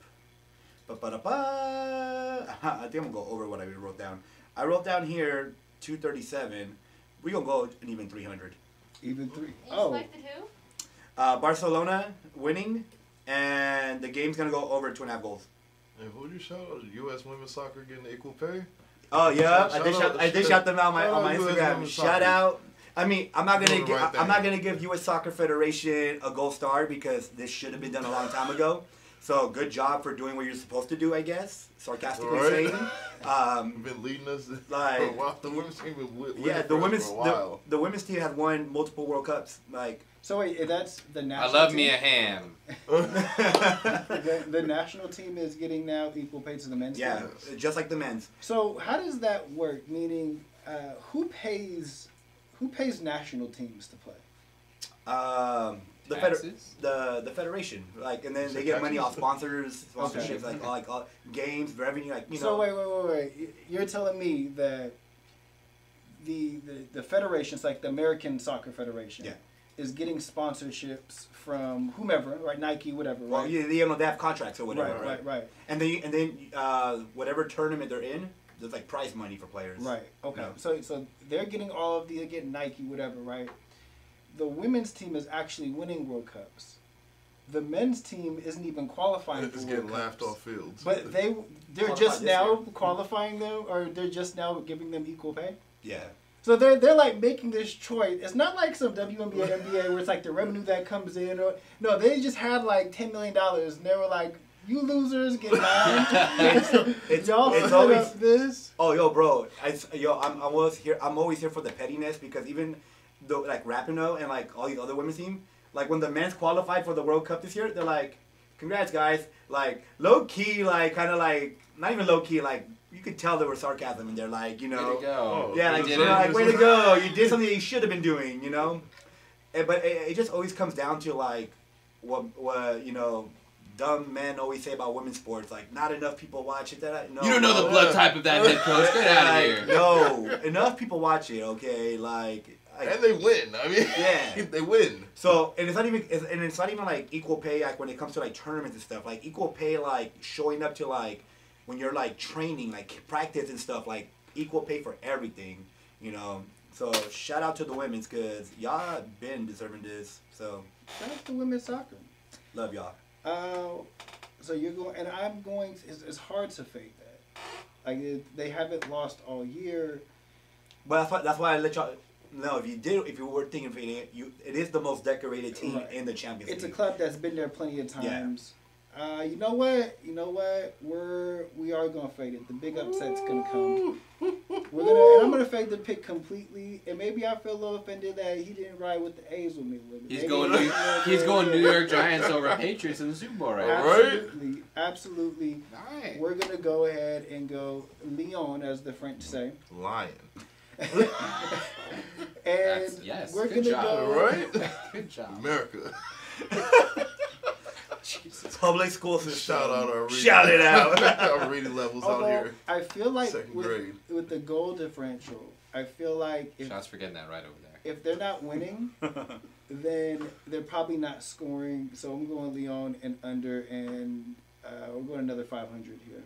[SPEAKER 3] I think I'm gonna go over what I wrote down. I wrote down here 237. We're gonna go an even 300.
[SPEAKER 4] Even 3.
[SPEAKER 6] You
[SPEAKER 4] Oh.
[SPEAKER 6] selected who?
[SPEAKER 3] Barcelona winning, and the game's gonna go over 2.5 goals.
[SPEAKER 1] And who'd you shout out? U.S. women's soccer getting equal pay?
[SPEAKER 3] Oh yeah,
[SPEAKER 1] Shout
[SPEAKER 3] I did shout them out
[SPEAKER 1] shout
[SPEAKER 3] on my
[SPEAKER 1] out US
[SPEAKER 3] Instagram.
[SPEAKER 1] women's
[SPEAKER 3] Shout
[SPEAKER 1] soccer.
[SPEAKER 3] out. I mean, I'm not
[SPEAKER 1] Doing
[SPEAKER 3] gonna
[SPEAKER 1] the right
[SPEAKER 3] I'm
[SPEAKER 1] thing.
[SPEAKER 3] not gonna give U.S. Soccer Federation a gold star because this should have been done a long time ago. So good job for doing what you're supposed to do, I guess. Sarcastically
[SPEAKER 1] Right.
[SPEAKER 3] saying.
[SPEAKER 1] You've been leading us
[SPEAKER 3] Like-
[SPEAKER 1] for a while. The women's team been leading
[SPEAKER 3] Yeah,
[SPEAKER 1] for
[SPEAKER 3] the
[SPEAKER 1] us
[SPEAKER 3] women's
[SPEAKER 1] for a while.
[SPEAKER 3] the women's team has won multiple World Cups. Like
[SPEAKER 4] So wait, that's the
[SPEAKER 5] I
[SPEAKER 4] national
[SPEAKER 5] love
[SPEAKER 4] team?
[SPEAKER 5] me a ham.
[SPEAKER 4] The national team is getting now equal pay to the men's
[SPEAKER 3] yeah,
[SPEAKER 4] team.
[SPEAKER 3] just like the men's.
[SPEAKER 4] So how does that work? Meaning, who pays national teams to play?
[SPEAKER 3] The
[SPEAKER 5] Taxes?
[SPEAKER 3] the federation, like, and then
[SPEAKER 1] You
[SPEAKER 3] they
[SPEAKER 1] said
[SPEAKER 3] get money
[SPEAKER 1] taxes?
[SPEAKER 3] off sponsorships,
[SPEAKER 4] Okay.
[SPEAKER 3] like all games, revenue, like you
[SPEAKER 4] So
[SPEAKER 3] know.
[SPEAKER 4] wait. You're telling me that the federations, like the American Soccer Federation,
[SPEAKER 3] Yeah.
[SPEAKER 4] is getting sponsorships from whomever, right? Nike, whatever, right?
[SPEAKER 3] Well, yeah, they have contracts or whatever,
[SPEAKER 4] Right.
[SPEAKER 3] And then whatever tournament they're in, there's like prize money for players.
[SPEAKER 4] Right. Okay.
[SPEAKER 3] Yeah.
[SPEAKER 4] So they're getting all of they're getting Nike, whatever, right? The women's team is actually winning World Cups. The men's team isn't even qualifying
[SPEAKER 1] It's
[SPEAKER 4] for
[SPEAKER 1] getting
[SPEAKER 4] World
[SPEAKER 1] laughed
[SPEAKER 4] Cups.
[SPEAKER 1] off fields.
[SPEAKER 4] But they're
[SPEAKER 3] Qualified
[SPEAKER 4] just
[SPEAKER 3] this
[SPEAKER 4] now
[SPEAKER 3] year.
[SPEAKER 4] qualifying them, or they're just now giving them equal pay.
[SPEAKER 3] Yeah.
[SPEAKER 4] So they're like making this choice. It's not like some WNBA, NBA where it's like the revenue that comes in. Or no, they just had like $10 million, and they were like, "You losers get mine."
[SPEAKER 3] It's
[SPEAKER 4] Y'all
[SPEAKER 3] it's
[SPEAKER 4] set
[SPEAKER 3] always
[SPEAKER 4] up this.
[SPEAKER 3] oh yo bro, I'm always here for the pettiness because even though like Rapinoe and like all these other women's team, like when the men's qualified for the World Cup this year, they're like, "Congrats guys!" Like low key, like kind of like not even low key, like you could tell there was sarcasm in there, like you
[SPEAKER 5] Way
[SPEAKER 3] know.
[SPEAKER 5] to go.
[SPEAKER 3] Yeah, like,
[SPEAKER 5] You
[SPEAKER 3] you
[SPEAKER 5] did
[SPEAKER 3] know,
[SPEAKER 5] it.
[SPEAKER 3] like way to go! You did something you should have been doing, you know. But it just always comes down to like what you know, dumb men always say about women's sports. Like not enough people watch it. No,
[SPEAKER 5] You don't know the blood type of that head coach. Get out of
[SPEAKER 3] Like,
[SPEAKER 5] here.
[SPEAKER 3] No, enough people watch it. Okay, like
[SPEAKER 1] and they win. I mean,
[SPEAKER 3] Yeah.
[SPEAKER 1] they win.
[SPEAKER 3] so, and it's not even like equal pay. Like when it comes to like tournaments and stuff, like equal pay, like showing up to like when you're like training, like practice and stuff, like equal pay for everything, you know. So shout out to the women's because y'all been deserving this. So
[SPEAKER 4] That's the women's soccer.
[SPEAKER 3] love y'all.
[SPEAKER 4] So you're going, and I'm going. It's hard to fade that. Like they haven't lost all year.
[SPEAKER 3] But that's why I let y'all know if you were thinking of fading it, it is the most decorated team
[SPEAKER 4] Right.
[SPEAKER 3] in the Champions
[SPEAKER 4] It's a
[SPEAKER 3] League.
[SPEAKER 4] club that's been there plenty of times. You know what? We are gonna fade it. The big upset's gonna come. And I'm gonna fade the pick completely. And maybe I feel a little offended that he didn't ride with the A's with me.
[SPEAKER 5] He's
[SPEAKER 4] Maybe
[SPEAKER 5] going. He's going New York Giants over Patriots in the Super Bowl right now.
[SPEAKER 4] Absolutely.
[SPEAKER 5] Alright.
[SPEAKER 4] We're gonna go ahead and go Lyon, as the French say.
[SPEAKER 1] Lion.
[SPEAKER 4] And
[SPEAKER 5] Yes.
[SPEAKER 4] we're
[SPEAKER 5] Good
[SPEAKER 4] gonna
[SPEAKER 5] job.
[SPEAKER 4] go.
[SPEAKER 1] Right?
[SPEAKER 5] Good job.
[SPEAKER 1] America.
[SPEAKER 3] Public school system.
[SPEAKER 1] Shout out our reading.
[SPEAKER 3] Shout it out.
[SPEAKER 1] Our reading levels out
[SPEAKER 4] Although
[SPEAKER 1] here.
[SPEAKER 4] I feel like
[SPEAKER 1] Second grade.
[SPEAKER 4] with the goal differential, I feel like
[SPEAKER 5] Shots for getting that right over there.
[SPEAKER 4] if they're not winning, then they're probably not scoring. So I'm going Lyon and under, and we're going another 500 here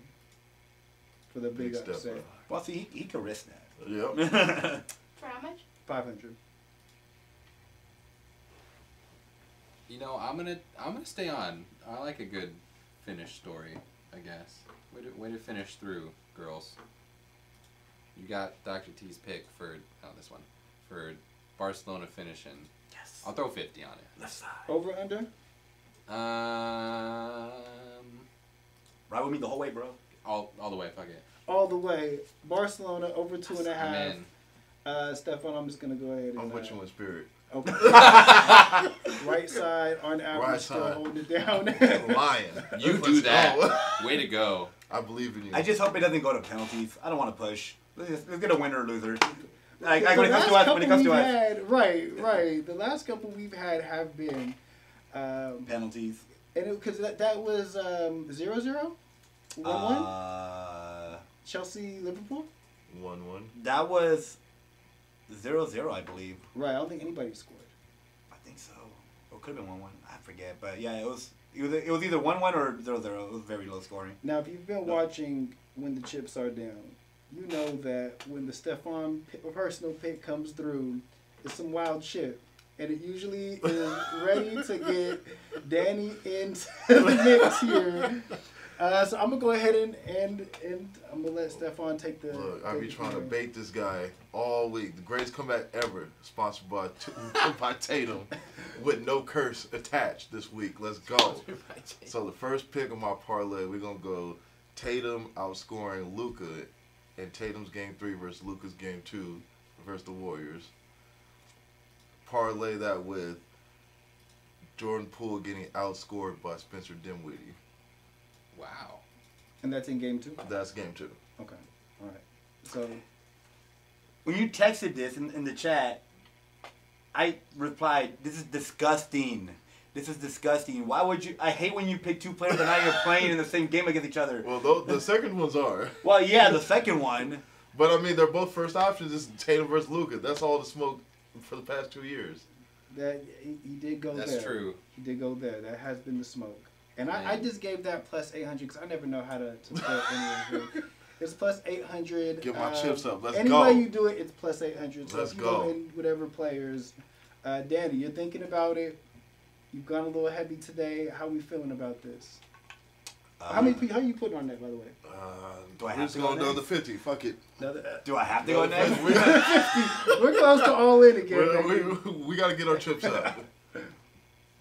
[SPEAKER 4] for the big
[SPEAKER 1] Big step
[SPEAKER 4] upset.
[SPEAKER 1] up.
[SPEAKER 3] Well, see, he can risk that.
[SPEAKER 1] Yep.
[SPEAKER 6] For how much?
[SPEAKER 4] 500.
[SPEAKER 5] You know, I'm gonna stay on. I like a good finish story, I guess. Way to finish through, girls. You got Dr. T's pick for this one for Barcelona finishing.
[SPEAKER 3] Yes.
[SPEAKER 5] I'll throw 50 on it.
[SPEAKER 3] Left side.
[SPEAKER 4] Over under?
[SPEAKER 3] Ride with me the whole way, bro.
[SPEAKER 5] All the way. Fuck it.
[SPEAKER 4] All the way. Barcelona over 2.5.
[SPEAKER 5] I'm in.
[SPEAKER 4] Stefan, I'm just gonna go ahead and.
[SPEAKER 1] I'm with you in spirit.
[SPEAKER 4] Okay. Right side on average,
[SPEAKER 1] Right
[SPEAKER 4] still
[SPEAKER 1] side.
[SPEAKER 4] holding it down.
[SPEAKER 1] Lion.
[SPEAKER 5] You
[SPEAKER 1] Let's
[SPEAKER 5] do that.
[SPEAKER 1] go.
[SPEAKER 5] Way to go.
[SPEAKER 1] I believe in you.
[SPEAKER 3] I just hope it doesn't go to penalties. I don't want to push. Let's get a winner or loser. Like
[SPEAKER 4] The
[SPEAKER 3] when it comes
[SPEAKER 4] last
[SPEAKER 3] to us,
[SPEAKER 4] couple
[SPEAKER 3] when it comes to
[SPEAKER 4] we've
[SPEAKER 3] us,
[SPEAKER 4] had, right. The last couple we've had have been
[SPEAKER 3] penalties.
[SPEAKER 4] And because that was 0-0? 1-1? Chelsea, Liverpool?
[SPEAKER 1] 1-1.
[SPEAKER 3] That was 0-0, I believe.
[SPEAKER 4] Right, I don't think anybody scored.
[SPEAKER 3] I think so. Or it could have been 1-1. I forget. But yeah, it was either 1-1 or 0-0. It was very low scoring.
[SPEAKER 4] Now, if you've been watching When the Chips Are Down, you know that when the Stefan personal pick comes through, it's some wild shit. And it usually is ready to get Danny into the mix here. So I'm going to go ahead and I'm going to let Stefan take the...
[SPEAKER 1] Look, I be trying to bait this guy all week. The greatest comeback ever, sponsored by by Tatum, with no curse attached this week. Let's go. So the first pick of my parlay, we're going to go Tatum outscoring Luka in Tatum's Game 3 versus Luka's Game 2 versus the Warriors. Parlay that with Jordan Poole getting outscored by Spencer Dinwiddie.
[SPEAKER 5] Wow.
[SPEAKER 4] And that's in game 2?
[SPEAKER 1] That's Game 2.
[SPEAKER 4] Okay. All right. So...
[SPEAKER 3] When you texted this in the chat, I replied, "This is disgusting. This is disgusting. Why would you? I hate when you pick two players and now you're playing in the same game against each other."
[SPEAKER 1] Well, the second ones are.
[SPEAKER 3] Well, yeah, the second one.
[SPEAKER 1] But I mean, they're both first options. It's Tatum versus Luka. That's all the smoke for the past 2 years.
[SPEAKER 4] That he did go there.
[SPEAKER 5] That's true.
[SPEAKER 4] He did go there. That has been the smoke. And I just gave that plus 800 because I never know how to put any of it. It's plus 800.
[SPEAKER 1] Get my chips up. Let's
[SPEAKER 4] any
[SPEAKER 1] go.
[SPEAKER 4] way you do it, it's plus 800. So
[SPEAKER 1] Let's
[SPEAKER 4] if you
[SPEAKER 1] go.
[SPEAKER 4] go in whatever players, Danny, you're thinking about it. You've gone a little heavy today. How we feeling about this? How you putting on that, by the way?
[SPEAKER 3] Do I
[SPEAKER 1] we're
[SPEAKER 3] have
[SPEAKER 1] just
[SPEAKER 3] to go
[SPEAKER 1] going down
[SPEAKER 3] next?
[SPEAKER 1] to 50. Fuck it.
[SPEAKER 3] Do I have to go next?
[SPEAKER 4] We're close to all in again. baby.
[SPEAKER 1] We got to get our chips up.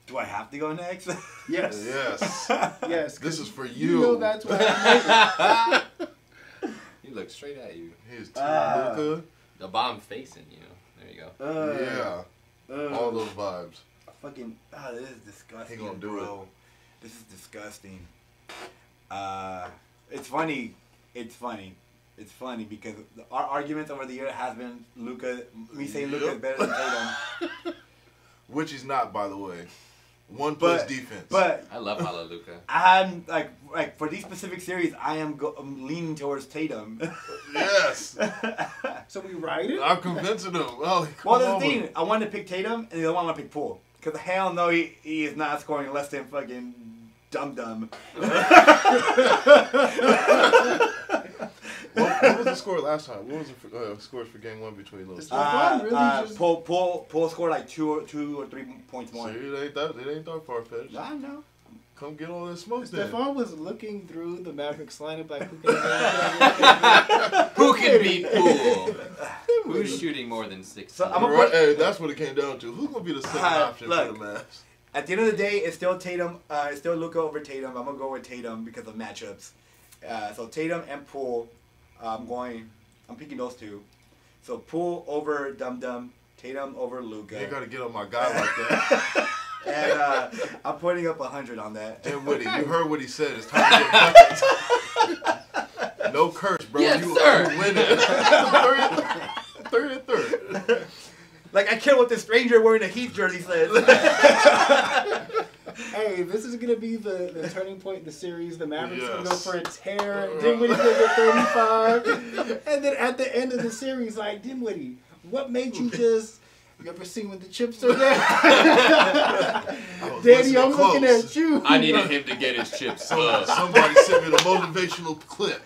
[SPEAKER 3] Do I have to go next?
[SPEAKER 4] Yes.
[SPEAKER 1] Yes.
[SPEAKER 4] Yes.
[SPEAKER 1] This is for
[SPEAKER 4] You
[SPEAKER 1] you.
[SPEAKER 4] know that's why I made it.
[SPEAKER 5] He looked straight at you.
[SPEAKER 1] Here's Luka.
[SPEAKER 5] The bomb facing you. There you go.
[SPEAKER 1] Yeah. All those vibes.
[SPEAKER 3] Fucking, this is disgusting,
[SPEAKER 1] He gonna do
[SPEAKER 3] bro. This is disgusting. It's funny. It's funny because our arguments over the year has been Luka. Me saying Luka is better than Tatum.
[SPEAKER 1] Which he's not, by the way. One plus defense.
[SPEAKER 3] But
[SPEAKER 5] I love Hala Luka.
[SPEAKER 3] I'm like for these specific series, I'm leaning towards Tatum.
[SPEAKER 1] Yes.
[SPEAKER 4] So we ride it?
[SPEAKER 1] I'm convincing him. Oh,
[SPEAKER 3] Well, that's the thing. I wanted to pick Tatum, and the other one I want to pick Poole. Because hell no, he is not scoring less than fucking dum-dum.
[SPEAKER 1] What was the score last time? What was the scores for game 1 between those two?
[SPEAKER 3] Poole scored like two or 3 points more.
[SPEAKER 1] See, it ain't that far-fetched.
[SPEAKER 3] I know.
[SPEAKER 1] Come get all that smoke then.
[SPEAKER 4] Stefan was looking through the Mavericks lineup like
[SPEAKER 5] Who can beat Poole? Who's shooting more than 6?
[SPEAKER 3] So I'm
[SPEAKER 1] Right, hey, that's what it came down to. Who's going to be the second option
[SPEAKER 3] look.
[SPEAKER 1] for the Mavs?
[SPEAKER 3] At the end of the day, it's still Tatum. It's still Luka over Tatum. I'm gonna go with Tatum because of matchups. So Tatum and Poole. I'm picking those two. So Poole over Dum Dum, Tatum over Luka.
[SPEAKER 1] You ain't got to get on my guy like that.
[SPEAKER 3] And I'm putting up 100 on that.
[SPEAKER 1] Dinwiddie, you heard what he said. It's time to get buckets. No curse, bro.
[SPEAKER 5] Yes,
[SPEAKER 1] you
[SPEAKER 5] sir.
[SPEAKER 1] Third and third.
[SPEAKER 3] Like I care what this stranger wearing a Heat jersey says.
[SPEAKER 4] Hey, this is gonna be the turning point in the series. The Mavericks gonna go
[SPEAKER 1] Yes.
[SPEAKER 4] for a tear. Dinwiddie's gonna get 35, and then at the end of the series, like Dinwiddie, what made you just? You ever seen when the chips are there? Danny, I'm looking at you.
[SPEAKER 5] I needed him to get his chips up.
[SPEAKER 1] Somebody sent me the motivational clip.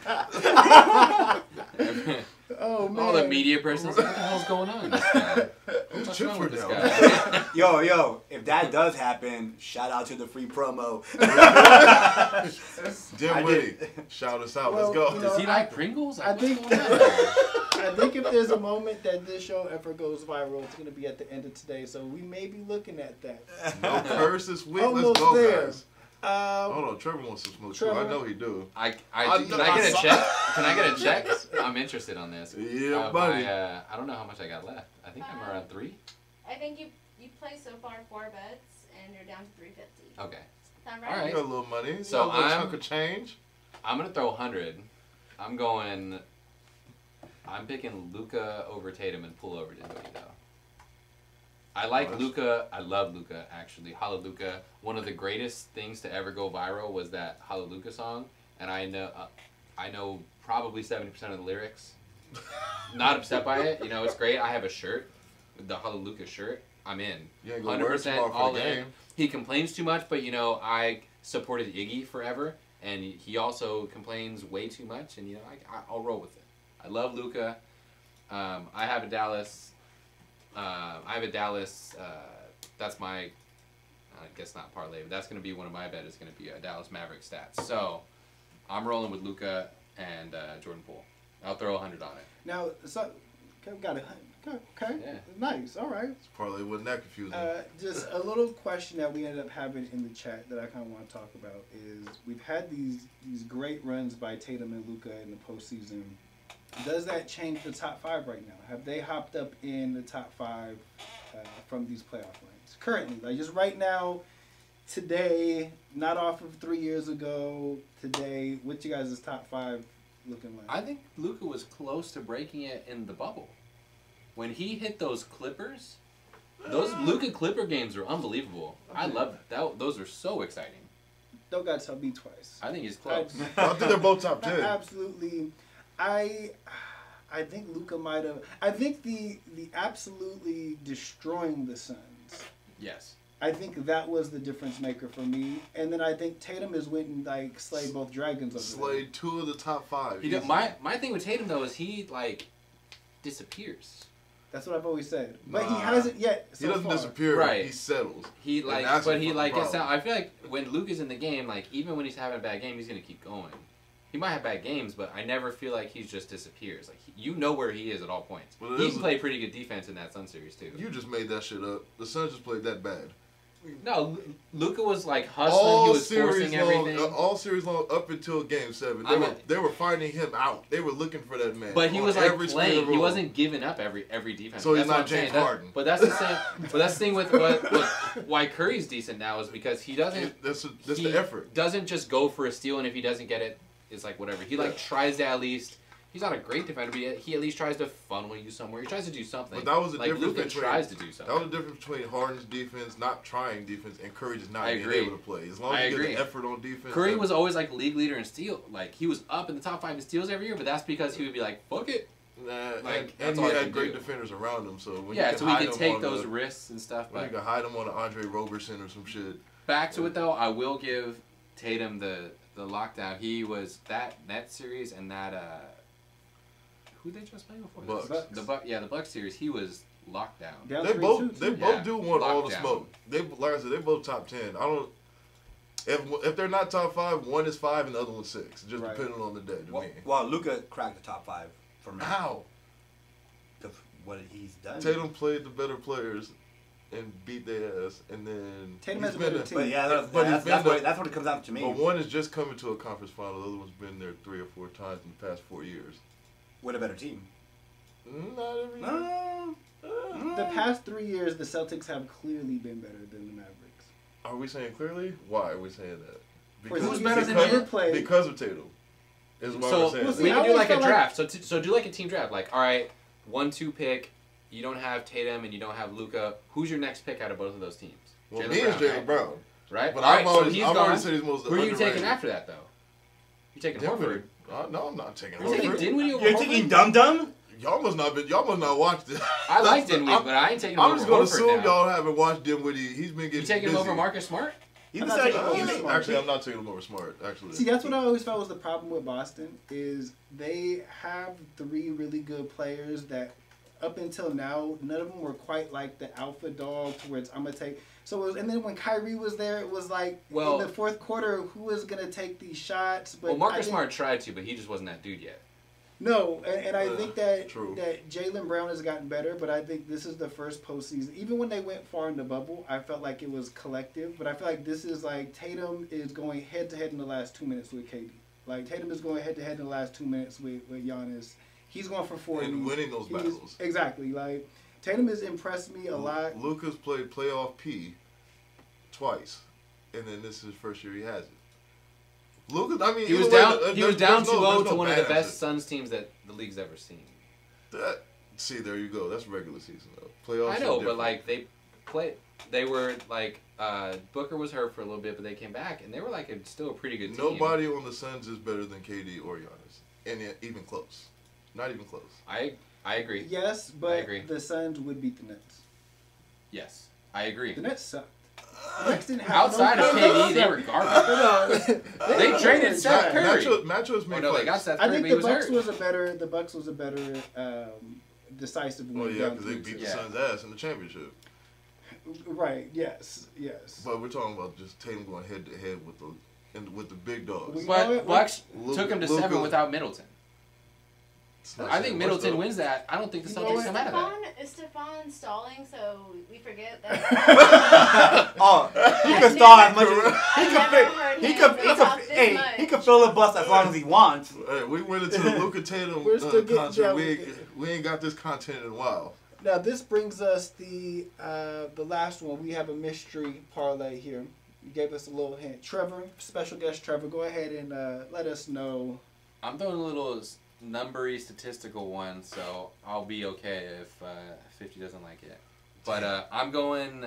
[SPEAKER 4] Oh man!
[SPEAKER 5] All the media persons, what the hell's going on with this guy? What's
[SPEAKER 1] chips
[SPEAKER 5] wrong with
[SPEAKER 1] are
[SPEAKER 5] this
[SPEAKER 1] down.
[SPEAKER 5] guy?
[SPEAKER 3] Yo, if that does happen, shout out to the free promo.
[SPEAKER 1] Dinwiddie, shout us out.
[SPEAKER 4] Well,
[SPEAKER 1] Let's go.
[SPEAKER 4] you know,
[SPEAKER 5] Does he like Pringles?
[SPEAKER 4] I
[SPEAKER 5] What's
[SPEAKER 4] think
[SPEAKER 5] going on?
[SPEAKER 4] I think if there's a moment that this show ever goes viral, it's gonna be at the end of today. So we may be looking at that.
[SPEAKER 1] No curse this week.
[SPEAKER 4] Almost
[SPEAKER 1] Let's go,
[SPEAKER 4] there.
[SPEAKER 1] guys. Hold on, Trevor wants some smoke too.
[SPEAKER 4] Trevor.
[SPEAKER 1] I know he do.
[SPEAKER 5] Can I get a check? Can I get a check? I'm interested on this.
[SPEAKER 1] Yeah, buddy.
[SPEAKER 5] I don't know how much I got left. I think I'm around 3.
[SPEAKER 6] I think you placed so far 4 bets and you're down to 350.
[SPEAKER 5] Okay.
[SPEAKER 6] Sound
[SPEAKER 5] All
[SPEAKER 6] right?
[SPEAKER 5] right.
[SPEAKER 1] You got a little money.
[SPEAKER 5] So
[SPEAKER 1] You got a little
[SPEAKER 5] I'm-
[SPEAKER 1] chunk of change.
[SPEAKER 5] I'm gonna throw 100. I'm picking Luka over Tatum and Poole over Dinwiddie though. I like Luka. I love Luka, actually. Hallelujah. One of the greatest things to ever go viral was that Hallelujah song. And I know probably 70% of the lyrics. Not upset by it. You know, it's great. I have a shirt, the Hallelujah shirt. I'm in. 100% all in. He complains too much, but, you know, I supported Iggy forever. And he also complains way too much. And, you know, I'll roll with it. I love Luka. I have a Dallas... that's my, I guess not parlay, but that's going to be one of my bet is going to be a Dallas Maverick stats. So, I'm rolling with Luka and Jordan Poole. I'll throw 100 on it.
[SPEAKER 4] Now, so, okay, we got it. Okay,
[SPEAKER 5] Yeah.
[SPEAKER 4] Nice. All right.
[SPEAKER 1] Parlay wasn't that confusing.
[SPEAKER 4] Just a little question that we ended up having in the chat that I kind of want to talk about is we've had these great runs by Tatum and Luka in the postseason. Does that change the top 5 right now? Have they hopped up in the top 5 from these playoff runs? Currently, like just right now, today, not off of 3 years ago, today, what's you guys' top 5 looking like?
[SPEAKER 5] I think Luka was close to breaking it in the bubble. When he hit those Clippers, those Luka Clipper games are unbelievable. I love that. Those are so exciting.
[SPEAKER 4] Don't got to tell me twice.
[SPEAKER 5] I think he's close.
[SPEAKER 1] I think they're both top 10.
[SPEAKER 4] Absolutely. I think Luka might have. I think the absolutely destroying the Suns.
[SPEAKER 5] Yes.
[SPEAKER 4] I think that was the difference maker for me. And then I think Tatum has went and like slayed both dragons.
[SPEAKER 1] Slayed 2 of the top 5.
[SPEAKER 5] My thing with Tatum though is he like disappears.
[SPEAKER 4] That's what I've always said. But he hasn't yet. So
[SPEAKER 1] he doesn't
[SPEAKER 4] far.
[SPEAKER 1] disappear.
[SPEAKER 5] Right.
[SPEAKER 1] He settles.
[SPEAKER 5] He like, but he like gets out. I feel like when Luka's in the game, like even when he's having a bad game, he's gonna keep going. He might have bad games, but I never feel like he just disappears. Like you know where he is at all points.
[SPEAKER 1] Well,
[SPEAKER 5] he can play pretty good defense in that Sun series too.
[SPEAKER 1] You just made that shit up. The Suns just played that bad.
[SPEAKER 5] No, Luka was like hustling. He was forcing everything.
[SPEAKER 1] All series long up until Game 7. They were finding him out. They were looking for that man.
[SPEAKER 5] But he was like playing. He wasn't giving up every defense.
[SPEAKER 1] So
[SPEAKER 5] that's
[SPEAKER 1] he's not James Harden.
[SPEAKER 5] But that's the same. But that's the thing with why Curry's decent now is because he doesn't.
[SPEAKER 1] That's the effort.
[SPEAKER 5] Doesn't just go for a steal, and if he doesn't get it, it's like whatever. He like tries to at least. He's not a great defender, but he at least tries to funnel you somewhere. He tries to do something.
[SPEAKER 1] But that was the
[SPEAKER 5] like
[SPEAKER 1] difference
[SPEAKER 5] Luka
[SPEAKER 1] between.
[SPEAKER 5] tries to do something.
[SPEAKER 1] That was the difference between Harden's defense not trying defense and Curry just not being
[SPEAKER 5] agree.
[SPEAKER 1] able to play. As long as you get the effort on defense.
[SPEAKER 5] Curry was always like league leader in steal. Like he was up in the top 5 in steals every year, but that's because he would be like, "Fuck it."
[SPEAKER 1] And he had great defenders around him, so when
[SPEAKER 5] so he could take those risks and stuff.
[SPEAKER 1] But you could hide him on an Andre Roberson or some shit.
[SPEAKER 5] Back to it though, I will give Tatum the lockdown. He was that Nets series and that who they just played before?
[SPEAKER 1] Bucks.
[SPEAKER 5] The Bucks series. He was locked down.
[SPEAKER 1] They both do want all the smoke. Like I said, they both top 10. I don't. If they're not top 5, one is 5 and the other one's 6. Just depending on the day.
[SPEAKER 3] Well, Luka cracked the top 5 for me.
[SPEAKER 1] How?
[SPEAKER 3] Because what he's done.
[SPEAKER 1] Tatum played the better players and beat their ass, and then
[SPEAKER 4] Tatum has a better team.
[SPEAKER 3] But yeah, that's what it comes out to me.
[SPEAKER 1] But one is just coming to a conference final. The other one's been there 3 or 4 times in the past 4 years.
[SPEAKER 3] With a better team.
[SPEAKER 1] Not every year.
[SPEAKER 4] The past 3 years, the Celtics have clearly been better than the Mavericks.
[SPEAKER 1] Are we saying clearly? Why are we saying that?
[SPEAKER 4] Who's better than ever played?
[SPEAKER 1] Because of Tatum. Is why we're saying
[SPEAKER 5] we
[SPEAKER 1] that.
[SPEAKER 5] can do like a draft. So do like a team draft. Like, all right, 1-2 pick. You don't have Tatum and you don't have Luka. Who's your next pick out of both of those teams?
[SPEAKER 1] Well, me is Jaylen Brown.
[SPEAKER 5] Right?
[SPEAKER 1] But
[SPEAKER 5] I've
[SPEAKER 1] always said he's most
[SPEAKER 5] Who are you
[SPEAKER 1] underrated.
[SPEAKER 5] taking after that, though? You taking Horford?
[SPEAKER 1] No, I'm not taking
[SPEAKER 5] You're taking
[SPEAKER 1] Horford.
[SPEAKER 5] Dinwiddie over
[SPEAKER 3] You're
[SPEAKER 5] Horford?
[SPEAKER 3] taking Dum Dum?
[SPEAKER 1] Y'all must not watched it.
[SPEAKER 5] I like Dinwiddie, but I ain't taking him
[SPEAKER 1] I'm
[SPEAKER 5] over
[SPEAKER 1] just gonna
[SPEAKER 5] Horford
[SPEAKER 1] assume
[SPEAKER 5] now.
[SPEAKER 1] y'all haven't watched Dinwiddie. He's been getting
[SPEAKER 5] You taking him
[SPEAKER 1] busy.
[SPEAKER 5] over Marcus Smart?
[SPEAKER 1] Actually, I'm not taking him over Smart. Actually,
[SPEAKER 4] See, that's what I always felt was the problem with Boston is they have 3 really good players that up until now none of them were quite like the alpha dog to where it's I'm gonna take. So it was, and then when Kyrie was there, it was like in the 4th quarter, who was gonna take these shots? But
[SPEAKER 5] Marcus Smart tried to, but he just wasn't that dude yet.
[SPEAKER 4] No, and I think that
[SPEAKER 1] true.
[SPEAKER 4] that Jaylen Brown has gotten better, but I think this is the first postseason. Even when they went far in the bubble, I felt like it was collective. But I feel like this is like Tatum is going head to head in the last 2 minutes with KD. Like Tatum is going head to head in the last 2 minutes with Giannis. He's going for 40
[SPEAKER 1] and winning those battles.
[SPEAKER 4] Exactly. Like Tatum has impressed me a lot.
[SPEAKER 1] Luka's played playoff P twice, and then this is his first year he has it. Luka, I mean,
[SPEAKER 5] he was down 2-0 to one of the best Suns teams that the league's ever seen.
[SPEAKER 1] See, there you go. That's regular season though. Playoffs.
[SPEAKER 5] I know, but like Clay, they were like Booker was hurt for a little bit, but they came back and they were like still a pretty good team.
[SPEAKER 1] Nobody on the Suns is better than KD or Giannis, and yet even close. Not even close.
[SPEAKER 5] I agree.
[SPEAKER 4] Yes,
[SPEAKER 5] I
[SPEAKER 4] but
[SPEAKER 5] agree.
[SPEAKER 4] the Suns would beat the Nets.
[SPEAKER 5] Yes, I agree.
[SPEAKER 4] The Nets sucked. The Nets didn't have
[SPEAKER 5] Outside of KD, they were garbage. They traded Seth Curry.
[SPEAKER 1] Matchups make
[SPEAKER 5] Oh no, they
[SPEAKER 1] plays.
[SPEAKER 5] got Seth
[SPEAKER 4] I
[SPEAKER 5] Curry,
[SPEAKER 4] think
[SPEAKER 5] but he
[SPEAKER 4] the
[SPEAKER 5] was
[SPEAKER 4] Bucks
[SPEAKER 5] hurt.
[SPEAKER 4] was a better decisive win.
[SPEAKER 1] Oh yeah,
[SPEAKER 4] down
[SPEAKER 1] because they
[SPEAKER 4] to
[SPEAKER 1] beat
[SPEAKER 4] two.
[SPEAKER 1] the Suns' ass in the championship.
[SPEAKER 4] Right. Yes.
[SPEAKER 1] But we're talking about just Tatum going head to head with the big dogs.
[SPEAKER 4] We-
[SPEAKER 5] But Bucks
[SPEAKER 1] Luka-
[SPEAKER 5] took him to
[SPEAKER 1] Luka-
[SPEAKER 5] 7 without Middleton.
[SPEAKER 1] It's not
[SPEAKER 5] I think
[SPEAKER 1] saying
[SPEAKER 5] Middleton
[SPEAKER 1] much,
[SPEAKER 5] wins that. I don't think the
[SPEAKER 4] You know
[SPEAKER 5] Celtics
[SPEAKER 4] what?
[SPEAKER 5] come out of that.
[SPEAKER 6] Is Stephon stalling so we forget that?
[SPEAKER 3] Oh, he can stall as much as
[SPEAKER 6] I've never heard him talk this
[SPEAKER 3] hey,
[SPEAKER 6] much.
[SPEAKER 3] he can fill the bus as long as he wants.
[SPEAKER 1] Hey, we went into the Luka Tatum
[SPEAKER 4] We're still getting
[SPEAKER 1] concert.
[SPEAKER 4] down
[SPEAKER 1] We
[SPEAKER 4] with it.
[SPEAKER 1] ain't got this content in a while.
[SPEAKER 4] Now this brings us the last one. We have a mystery parlay here. You gave us a little hint. Trevor, special guest Trevor, go ahead and let us know.
[SPEAKER 5] I'm throwing a little numbery statistical one, so I'll be okay if 50 doesn't like it. But I'm going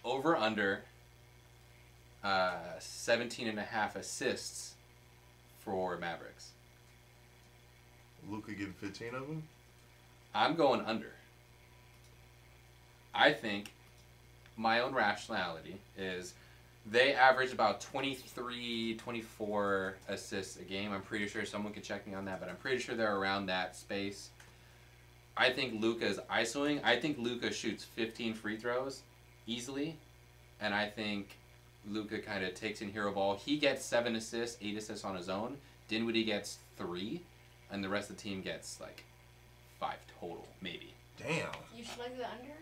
[SPEAKER 5] over under 17.5 assists for Mavericks.
[SPEAKER 1] Luka getting 15 of them.
[SPEAKER 5] I'm going under. I think my own rationality is they average about 23, 24 assists a game. I'm pretty sure someone can check me on that, but I'm pretty sure they're around that space. I think Luka's isoing. I think Luka shoots 15 free throws easily, and I think Luka kind of takes in hero ball. He gets 7 assists, 8 assists on his own. Dinwiddie gets 3, and the rest of the team gets like 5 total, maybe.
[SPEAKER 1] Damn.
[SPEAKER 6] You should like the under?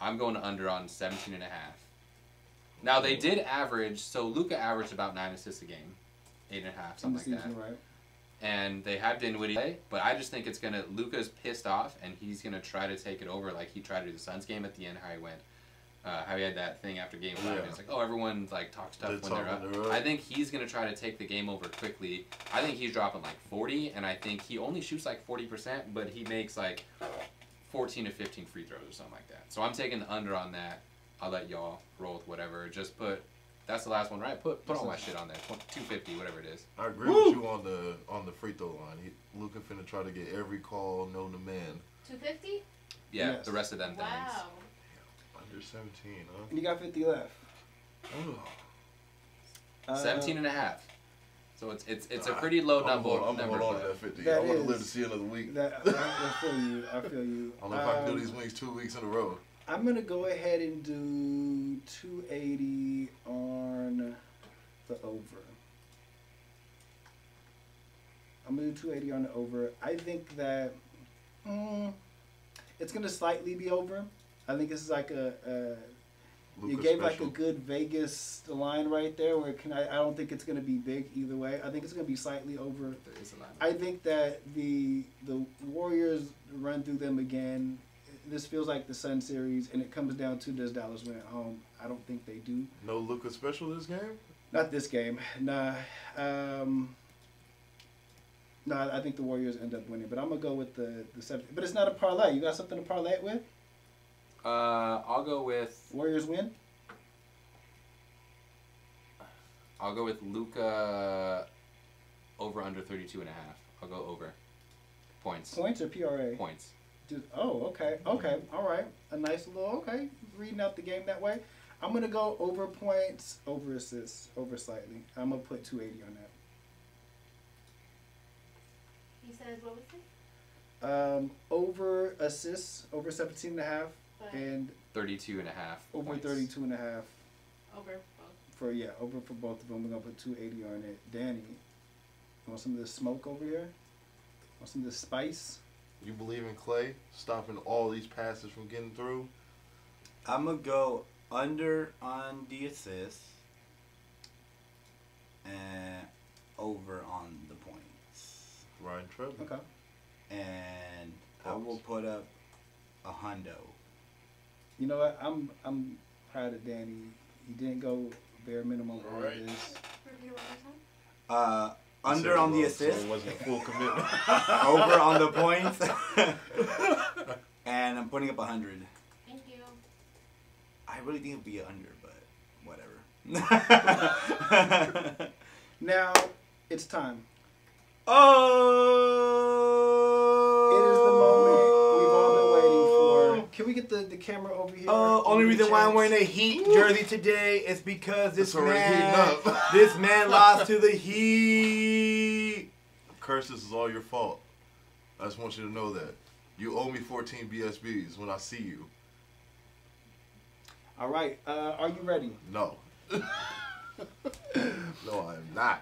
[SPEAKER 5] I'm going under on 17.5. Now they did average, so Luka averaged about 9 assists a game, 8.5, something like that.
[SPEAKER 4] Right?
[SPEAKER 5] And they have Dinwiddie play, but I just think it's gonna. Luka's pissed off, and he's gonna try to take it over like he tried to do the Suns game at the end. How he went, how he had that thing after game 5.
[SPEAKER 1] Yeah.
[SPEAKER 5] And it's like, oh, everyone like talks tough
[SPEAKER 1] They
[SPEAKER 5] when they're
[SPEAKER 1] talk
[SPEAKER 5] up.
[SPEAKER 1] when they're up.
[SPEAKER 5] I think he's gonna try to take the game over quickly. I think he's dropping like 40, and I think he only shoots like 40%, but he makes like 14 to 15 free throws or something like that. So I'm taking the under on that. I'll let y'all roll with whatever. Just put. That's the last one, right? Put all my shit on there. 250, whatever it is.
[SPEAKER 1] I agree with you on the free throw line. Luka finna try to get every call known to man.
[SPEAKER 6] 250?
[SPEAKER 5] Yeah,
[SPEAKER 4] Yes.
[SPEAKER 5] the rest of them things.
[SPEAKER 6] Wow.
[SPEAKER 1] Under 17, huh?
[SPEAKER 4] And you got 50 left.
[SPEAKER 1] Oh.
[SPEAKER 5] 17.5. So it's a pretty low number.
[SPEAKER 1] I'm gonna hold on to that 50.
[SPEAKER 4] That
[SPEAKER 1] I want to
[SPEAKER 4] is-
[SPEAKER 1] live to see another week.
[SPEAKER 4] I feel you. I feel you.
[SPEAKER 1] I don't know if I can do these wings 2 weeks in a row.
[SPEAKER 4] I'm gonna go ahead and do 280 on the over. I'm gonna do 280 on the over. I think that it's gonna slightly be over. I think this is like you
[SPEAKER 1] Luka
[SPEAKER 4] gave
[SPEAKER 1] special.
[SPEAKER 4] like a good Vegas line right there. Where I don't think it's gonna be big either way. I think it's gonna be slightly over.
[SPEAKER 5] There is a lot.
[SPEAKER 4] I think that the Warriors run through them again. This feels like the Sun series, and it comes down to does Dallas win at home? I don't think they do.
[SPEAKER 1] No Luka special this game?
[SPEAKER 4] Not this game. Nah. Nah, I think the Warriors end up winning. But I'm going to go with the 7. But it's not a parlay. You got something to parlay it with?
[SPEAKER 5] I'll go with
[SPEAKER 4] Warriors win?
[SPEAKER 5] Luka over under 32.5. I'll go over. Points.
[SPEAKER 4] Points or PRA?
[SPEAKER 5] Points.
[SPEAKER 4] Oh, okay. Okay. All right. A nice little, okay. Reading out the game that way. I'm going to go over points, over assists, over slightly. I'm going to put 280 on that.
[SPEAKER 6] He says, what was it?
[SPEAKER 4] Over assists, over 17.5,
[SPEAKER 6] But
[SPEAKER 4] and
[SPEAKER 5] 32.5.
[SPEAKER 4] over
[SPEAKER 5] points.
[SPEAKER 4] 32.5
[SPEAKER 6] over both.
[SPEAKER 4] over for both of them. We're gonna put 280 on it. Danny, you want some of this smoke over here? Want some of this spice?
[SPEAKER 1] You believe in Clay stopping all these passes from getting through?
[SPEAKER 3] I'm going to go under on the assists and over on the points.
[SPEAKER 1] Ryan Trevor.
[SPEAKER 4] Okay.
[SPEAKER 3] And I will put up a hundo.
[SPEAKER 4] You know what? I'm proud of Danny. He didn't go bare minimum on
[SPEAKER 1] Right.
[SPEAKER 4] this.
[SPEAKER 6] Review one more time.
[SPEAKER 3] Under on the
[SPEAKER 1] So
[SPEAKER 3] assists,
[SPEAKER 1] it wasn't a full commitment.
[SPEAKER 3] over on the points, and I'm putting up 100.
[SPEAKER 6] Thank you.
[SPEAKER 3] I really think it'd be an under, but whatever.
[SPEAKER 4] Now, it's time.
[SPEAKER 3] Oh!
[SPEAKER 4] It is the moment we've all been waiting for. Can we get the camera over here?
[SPEAKER 3] Only reason why I'm wearing a Heat jersey today is because this man lost to the Heat.
[SPEAKER 1] Curse, this is all your fault. I just want you to know that. You owe me 14 BSBs when I see you.
[SPEAKER 4] All right. Are you ready?
[SPEAKER 1] No. No, I'm not.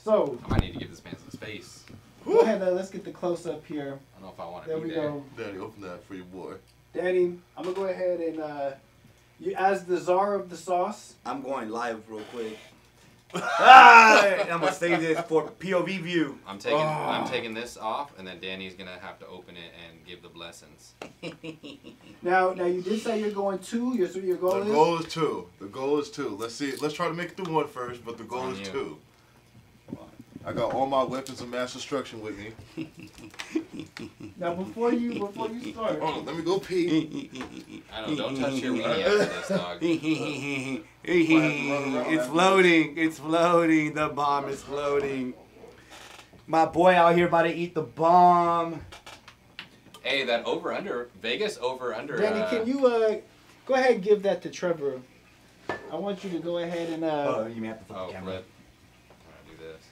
[SPEAKER 4] So,
[SPEAKER 5] I might need to give this man some space.
[SPEAKER 4] go ahead. Let's get the close-up here.
[SPEAKER 5] I don't know if I want to
[SPEAKER 4] There
[SPEAKER 5] be
[SPEAKER 4] we
[SPEAKER 5] there.
[SPEAKER 4] go.
[SPEAKER 1] Daddy, open that for your boy.
[SPEAKER 4] Danny, I'm going to go ahead and, you as the czar of the sauce.
[SPEAKER 3] I'm going live real quick. I'm gonna save this for POV view.
[SPEAKER 5] I'm taking this off, and then Danny's gonna have to open it and give the blessings.
[SPEAKER 4] Now you did say you're going 2. Your goal
[SPEAKER 1] The
[SPEAKER 4] is?
[SPEAKER 1] goal is 2. The goal is 2. Let's see. Let's try to make it through 1 first, but the goal is 2. I got all my weapons of mass destruction with me.
[SPEAKER 4] Now before you start,
[SPEAKER 1] Hold on, let me go pee.
[SPEAKER 5] I know, don't touch your weenie after this, dog.
[SPEAKER 3] It's floating. It's floating. The bomb is floating. My boy out here about to eat the bomb.
[SPEAKER 5] Hey, that over-under, Vegas over-under.
[SPEAKER 4] Danny, can you go ahead and give that to Trevor? I want you to go ahead and
[SPEAKER 3] You may have to flip the camera.
[SPEAKER 5] flip. I'm gonna do this.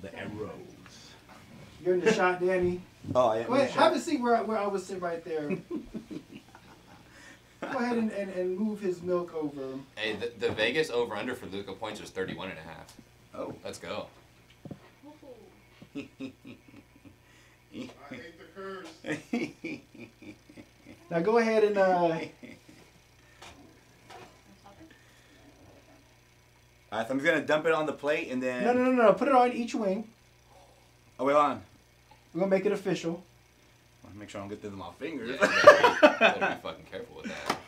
[SPEAKER 3] The arrows.
[SPEAKER 4] you're in the shot, Danny.
[SPEAKER 3] Oh, yeah.
[SPEAKER 4] Go ahead, have a seat where I would sit right there. Go ahead and move his milk over.
[SPEAKER 5] Hey, the Vegas over-under for Luka points was 31.5.
[SPEAKER 3] Oh.
[SPEAKER 5] Let's go.
[SPEAKER 1] I hate the curse.
[SPEAKER 4] Now go ahead and
[SPEAKER 3] Alright, so I'm just gonna dump it on the plate and then.
[SPEAKER 4] no. Put it on each wing.
[SPEAKER 3] Oh, wait, hold on.
[SPEAKER 4] We're gonna make it official.
[SPEAKER 3] Make sure I don't get this in my fingers.
[SPEAKER 5] Yeah, better be fucking careful with that.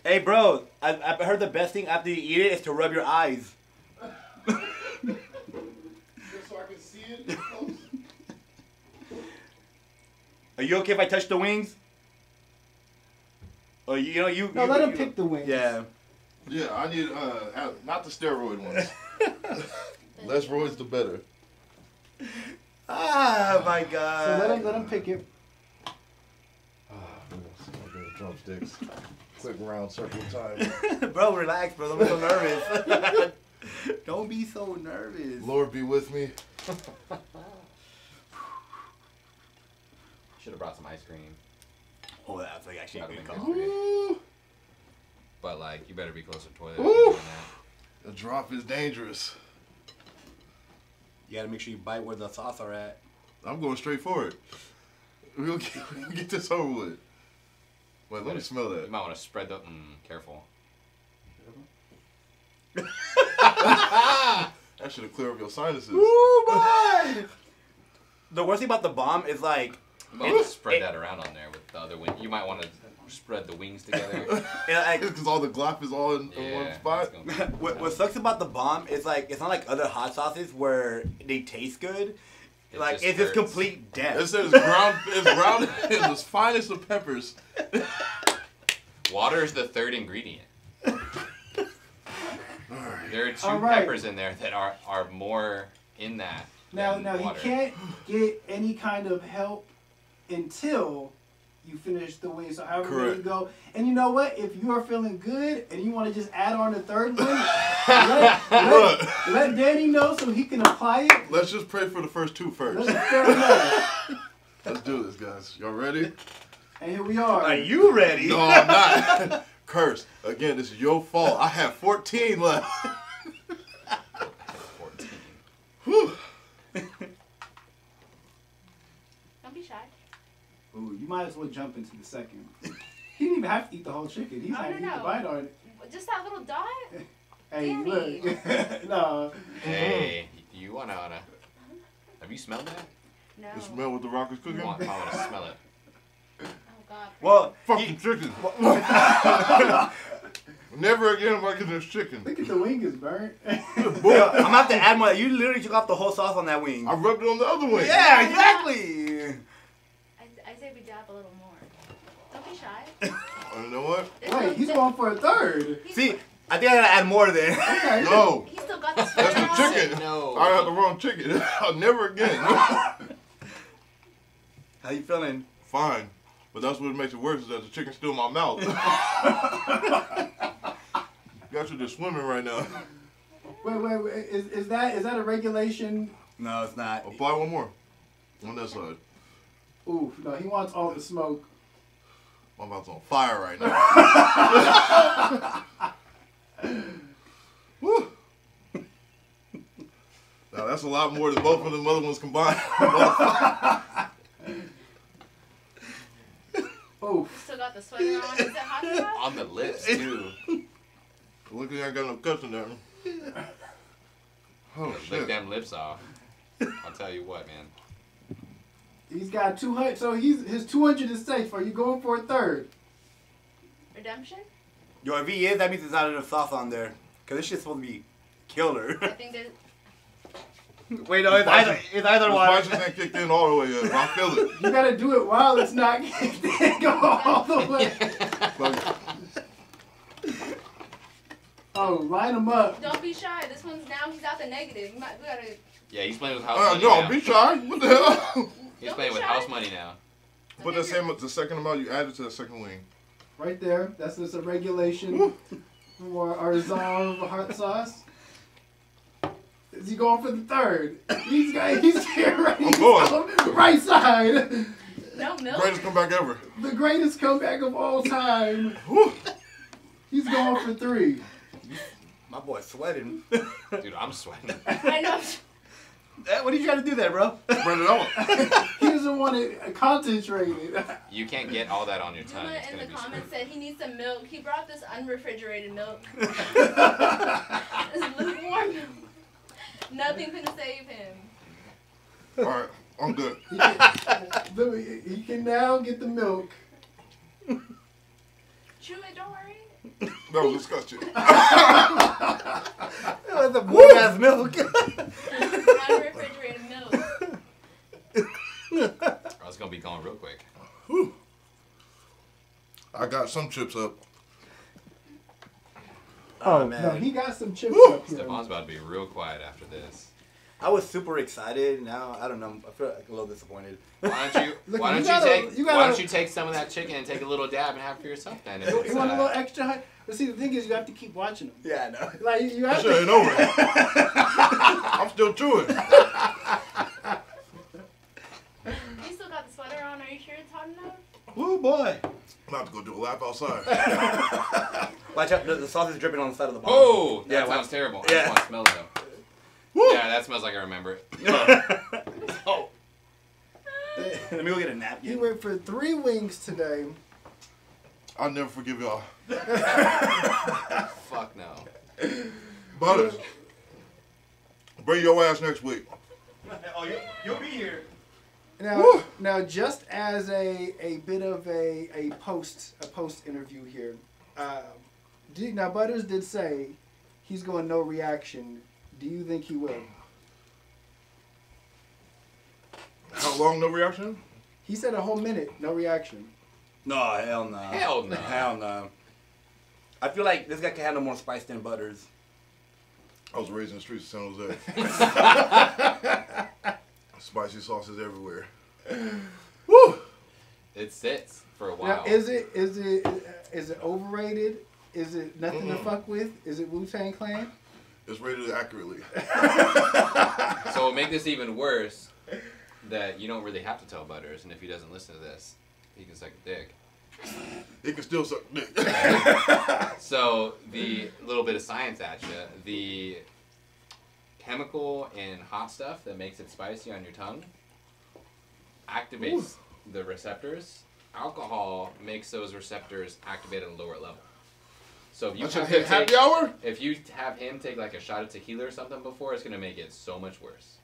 [SPEAKER 3] Hey, bro, I heard the best thing after you eat it is to rub your eyes.
[SPEAKER 1] Just so I can see it close.
[SPEAKER 3] Are you okay if I touch the wings? Or you
[SPEAKER 4] Let him pick the wings.
[SPEAKER 3] Yeah.
[SPEAKER 1] Yeah, I need not the steroid ones. Less roids, the better.
[SPEAKER 3] Ah, my
[SPEAKER 4] So
[SPEAKER 3] God.
[SPEAKER 4] let him pick it.
[SPEAKER 1] Drumsticks. Quick round circle time.
[SPEAKER 3] Bro, relax, bro. I'm so nervous. Don't be so nervous.
[SPEAKER 1] Lord be with me.
[SPEAKER 5] Should have brought some ice cream.
[SPEAKER 3] Oh, that's like actually a
[SPEAKER 5] That'd
[SPEAKER 3] good
[SPEAKER 5] have
[SPEAKER 3] call.
[SPEAKER 5] been
[SPEAKER 1] Ooh,
[SPEAKER 5] But like, you better be close to the toilet.
[SPEAKER 1] Woo!
[SPEAKER 5] if you're doing that.
[SPEAKER 1] the drop is dangerous.
[SPEAKER 3] You gotta make sure you bite where the sauce are at.
[SPEAKER 1] I'm going straight for it. We'll get this over with. Wait, let me smell
[SPEAKER 5] You
[SPEAKER 1] that.
[SPEAKER 5] might want to spread the. Careful.
[SPEAKER 1] That should have cleared up your sinuses.
[SPEAKER 3] Ooh, boy! The worst thing about the bomb is like,
[SPEAKER 5] You might want to spread that around on there with the other wing. You might want to spread the wings together.
[SPEAKER 1] Because all the glop is all in one
[SPEAKER 5] Yeah.
[SPEAKER 1] spot.
[SPEAKER 5] it's gonna be-
[SPEAKER 3] what sucks about the bomb is like, it's not like other hot sauces where they taste good.
[SPEAKER 5] It
[SPEAKER 3] Like,
[SPEAKER 5] just
[SPEAKER 3] it's just
[SPEAKER 5] hurts.
[SPEAKER 3] complete death.
[SPEAKER 1] It says ground in the finest of peppers.
[SPEAKER 5] Water is the third ingredient. There are 2
[SPEAKER 4] All right.
[SPEAKER 5] peppers in there that are more in that.
[SPEAKER 4] Now
[SPEAKER 5] than
[SPEAKER 4] he
[SPEAKER 5] water.
[SPEAKER 4] can't get any kind of help until you finish the wing. So however many you
[SPEAKER 1] Correct.
[SPEAKER 4] go. And you know what? If you are feeling good and you want to just add on the third one, let Danny know so he can apply it.
[SPEAKER 1] Let's just pray for the first 2 first.
[SPEAKER 4] Fair enough.
[SPEAKER 1] Let's do this, guys. Y'all ready?
[SPEAKER 4] And here we are.
[SPEAKER 3] Are you ready?
[SPEAKER 1] No, I'm not. Curse. Again, this is your fault. I have 14 left.
[SPEAKER 5] 14.
[SPEAKER 1] Whew.
[SPEAKER 6] Don't be shy.
[SPEAKER 4] Ooh, you might as well jump into the second. He didn't even have to eat the whole chicken. He's
[SPEAKER 6] Oh,
[SPEAKER 4] not
[SPEAKER 6] no,
[SPEAKER 4] eat the
[SPEAKER 6] no.
[SPEAKER 4] bite on it.
[SPEAKER 6] Just that little dot?
[SPEAKER 4] Hey,
[SPEAKER 6] Danny.
[SPEAKER 4] look. No.
[SPEAKER 5] Hey, you wanna? Have you smelled that?
[SPEAKER 6] No.
[SPEAKER 1] You smell what the rock is
[SPEAKER 5] You
[SPEAKER 1] cooking?
[SPEAKER 5] want to smell it?
[SPEAKER 6] Oh, God.
[SPEAKER 3] Well,
[SPEAKER 1] Fucking chicken. Never again am I getting this chicken.
[SPEAKER 4] Look at the wing is burnt.
[SPEAKER 3] I'm gonna have to add more. You literally took off the whole sauce on that wing.
[SPEAKER 1] I rubbed it on the other wing.
[SPEAKER 3] Yeah, exactly.
[SPEAKER 6] I say we dab a little more. Don't be shy.
[SPEAKER 1] You know what?
[SPEAKER 4] Wait, he's going for a third.
[SPEAKER 3] See, I think I gotta add more then.
[SPEAKER 4] Okay.
[SPEAKER 1] No.
[SPEAKER 6] He still got the
[SPEAKER 1] That's
[SPEAKER 6] sweater
[SPEAKER 1] the
[SPEAKER 6] on.
[SPEAKER 1] chicken.
[SPEAKER 5] No.
[SPEAKER 1] I got the wrong chicken. Never again.
[SPEAKER 3] How you feeling?
[SPEAKER 1] Fine. But that's what makes it worse is that the chicken's still in my mouth. Got you just swimming right now.
[SPEAKER 4] Wait. Is that a regulation?
[SPEAKER 3] No, it's not.
[SPEAKER 1] Apply one more. On that side.
[SPEAKER 4] Ooh, no, he wants all the smoke.
[SPEAKER 1] My mouth's on fire right now. Woo. Now that's a lot more than both of them other ones combined.
[SPEAKER 4] Ooh.
[SPEAKER 6] Still got the sweater on. Is it hot enough?
[SPEAKER 5] On the lips too.
[SPEAKER 1] Look, I ain't got no cuts in there. Oh
[SPEAKER 5] Lick
[SPEAKER 1] shit.
[SPEAKER 5] them lips off. I'll tell you what, man.
[SPEAKER 4] He's got 200, so his 200 is safe. Are you going for a third?
[SPEAKER 6] Redemption?
[SPEAKER 3] Yo, if he is, that means there's not enough sauce on there. Cause this shit's supposed to be killer.
[SPEAKER 6] I think there's.
[SPEAKER 3] Wait, no, it's either
[SPEAKER 1] The
[SPEAKER 3] one.
[SPEAKER 1] spices ain't kicked in all the way yet. But I feel it.
[SPEAKER 4] You gotta do it while it's not kicked in. Go all the way.
[SPEAKER 1] Like,
[SPEAKER 4] Oh, line them up.
[SPEAKER 6] Don't be shy. This one's now. He's out the negative. We gotta.
[SPEAKER 5] Yeah, he's playing with house money
[SPEAKER 1] no,
[SPEAKER 5] now.
[SPEAKER 1] be shy. What the hell?
[SPEAKER 5] He's
[SPEAKER 6] Don't
[SPEAKER 5] playing
[SPEAKER 6] be
[SPEAKER 5] with
[SPEAKER 6] shy.
[SPEAKER 5] house money now.
[SPEAKER 1] Put the second amount you added to the second wing.
[SPEAKER 4] Right there. That's just a regulation for our czar of hot sauce. Is he going for the third? He's here right.
[SPEAKER 1] I'm going.
[SPEAKER 4] Right side.
[SPEAKER 6] No milk.
[SPEAKER 1] Greatest comeback ever.
[SPEAKER 4] The greatest comeback of all time.
[SPEAKER 1] Woo.
[SPEAKER 4] He's going for 3.
[SPEAKER 3] My boy's sweating.
[SPEAKER 5] Dude, I'm sweating.
[SPEAKER 6] I know.
[SPEAKER 3] What are you trying to do there, bro?
[SPEAKER 1] Spread it out.
[SPEAKER 4] He doesn't want it concentrated.
[SPEAKER 5] You can't get all that on your tongue.
[SPEAKER 6] Zuma
[SPEAKER 5] It's
[SPEAKER 6] in
[SPEAKER 5] gonna
[SPEAKER 6] the
[SPEAKER 5] be
[SPEAKER 6] comments
[SPEAKER 5] screwed.
[SPEAKER 6] said he needs some milk. He brought this unrefrigerated milk. It's lukewarm milk. Nothing can save him.
[SPEAKER 1] All right, I'm good.
[SPEAKER 4] He can now get the milk.
[SPEAKER 6] Chew it, don't worry.
[SPEAKER 1] That was disgusting.
[SPEAKER 3] That's a warm ass milk.
[SPEAKER 6] Unrefrigerated milk.
[SPEAKER 5] Oh, it's gonna be going real quick.
[SPEAKER 1] Whew. I got some chips up.
[SPEAKER 3] Oh man.
[SPEAKER 4] No, he got some chips
[SPEAKER 1] Woo!
[SPEAKER 4] up here.
[SPEAKER 5] Stefan's about to be real quiet after this.
[SPEAKER 3] I was super excited. Now I don't know. I feel like a little disappointed.
[SPEAKER 5] Why don't you?
[SPEAKER 4] Look,
[SPEAKER 5] why
[SPEAKER 4] you
[SPEAKER 5] don't
[SPEAKER 4] gotta-
[SPEAKER 5] you
[SPEAKER 4] you gotta-
[SPEAKER 5] Why don't you take some of that chicken and take a little dab and have it for yourself then? If
[SPEAKER 4] You
[SPEAKER 5] it's,
[SPEAKER 4] want a little extra hot? But see, the thing is, you have to keep watching them.
[SPEAKER 3] Yeah, I know.
[SPEAKER 4] Like you have
[SPEAKER 1] Shit
[SPEAKER 4] to.
[SPEAKER 1] ain't over. I'm still chewing.
[SPEAKER 6] You still got the sweater on. Are you sure it's hot enough?
[SPEAKER 3] Woo boy.
[SPEAKER 1] I'm about to go do a lap outside.
[SPEAKER 3] Watch out, the sauce is dripping on the side of the bottom.
[SPEAKER 5] Oh, that
[SPEAKER 3] Yeah,
[SPEAKER 5] sounds
[SPEAKER 3] wow.
[SPEAKER 5] terrible. I
[SPEAKER 3] Yeah.
[SPEAKER 5] just want to smell it though.
[SPEAKER 1] Woo!
[SPEAKER 5] Yeah, that smells like I remember it.
[SPEAKER 3] Oh. Let me go get a
[SPEAKER 4] He
[SPEAKER 3] napkin.
[SPEAKER 4] went for 3 wings today.
[SPEAKER 1] I'll never forgive y'all.
[SPEAKER 5] Fuck no.
[SPEAKER 1] Butters. Bring your ass next week.
[SPEAKER 3] Oh, you'll be here.
[SPEAKER 4] Now,
[SPEAKER 1] Woo!
[SPEAKER 4] now, just as a bit of a post interview here. Now Butters did say he's going no reaction. Do you think he will?
[SPEAKER 1] How long, no reaction?
[SPEAKER 4] He said a whole minute, no reaction.
[SPEAKER 3] No, hell no.
[SPEAKER 5] Hell no.
[SPEAKER 3] Hell no. I feel like this guy can handle more spice than Butters.
[SPEAKER 1] I was raised in the streets of San Jose. Spicy sauces everywhere. Woo!
[SPEAKER 5] It sits for a
[SPEAKER 4] Now,
[SPEAKER 5] while.
[SPEAKER 4] is it overrated? Is it nothing to fuck with? Is it Wu-Tang Clan?
[SPEAKER 1] It's rated accurately.
[SPEAKER 5] So it'll make this even worse that you don't really have to tell Butters, and if he doesn't listen to this, he can suck a dick.
[SPEAKER 1] It can still suck dick.
[SPEAKER 5] So the little bit of science at you, the chemical in hot stuff that makes it spicy on your tongue activates the receptors. Alcohol makes those receptors activate at a lower level. So if you
[SPEAKER 1] I should
[SPEAKER 5] have
[SPEAKER 1] hit
[SPEAKER 5] him
[SPEAKER 1] happy
[SPEAKER 5] take,
[SPEAKER 1] hour?
[SPEAKER 5] if you have him take like a shot of tequila or something before, it's gonna make it so much worse.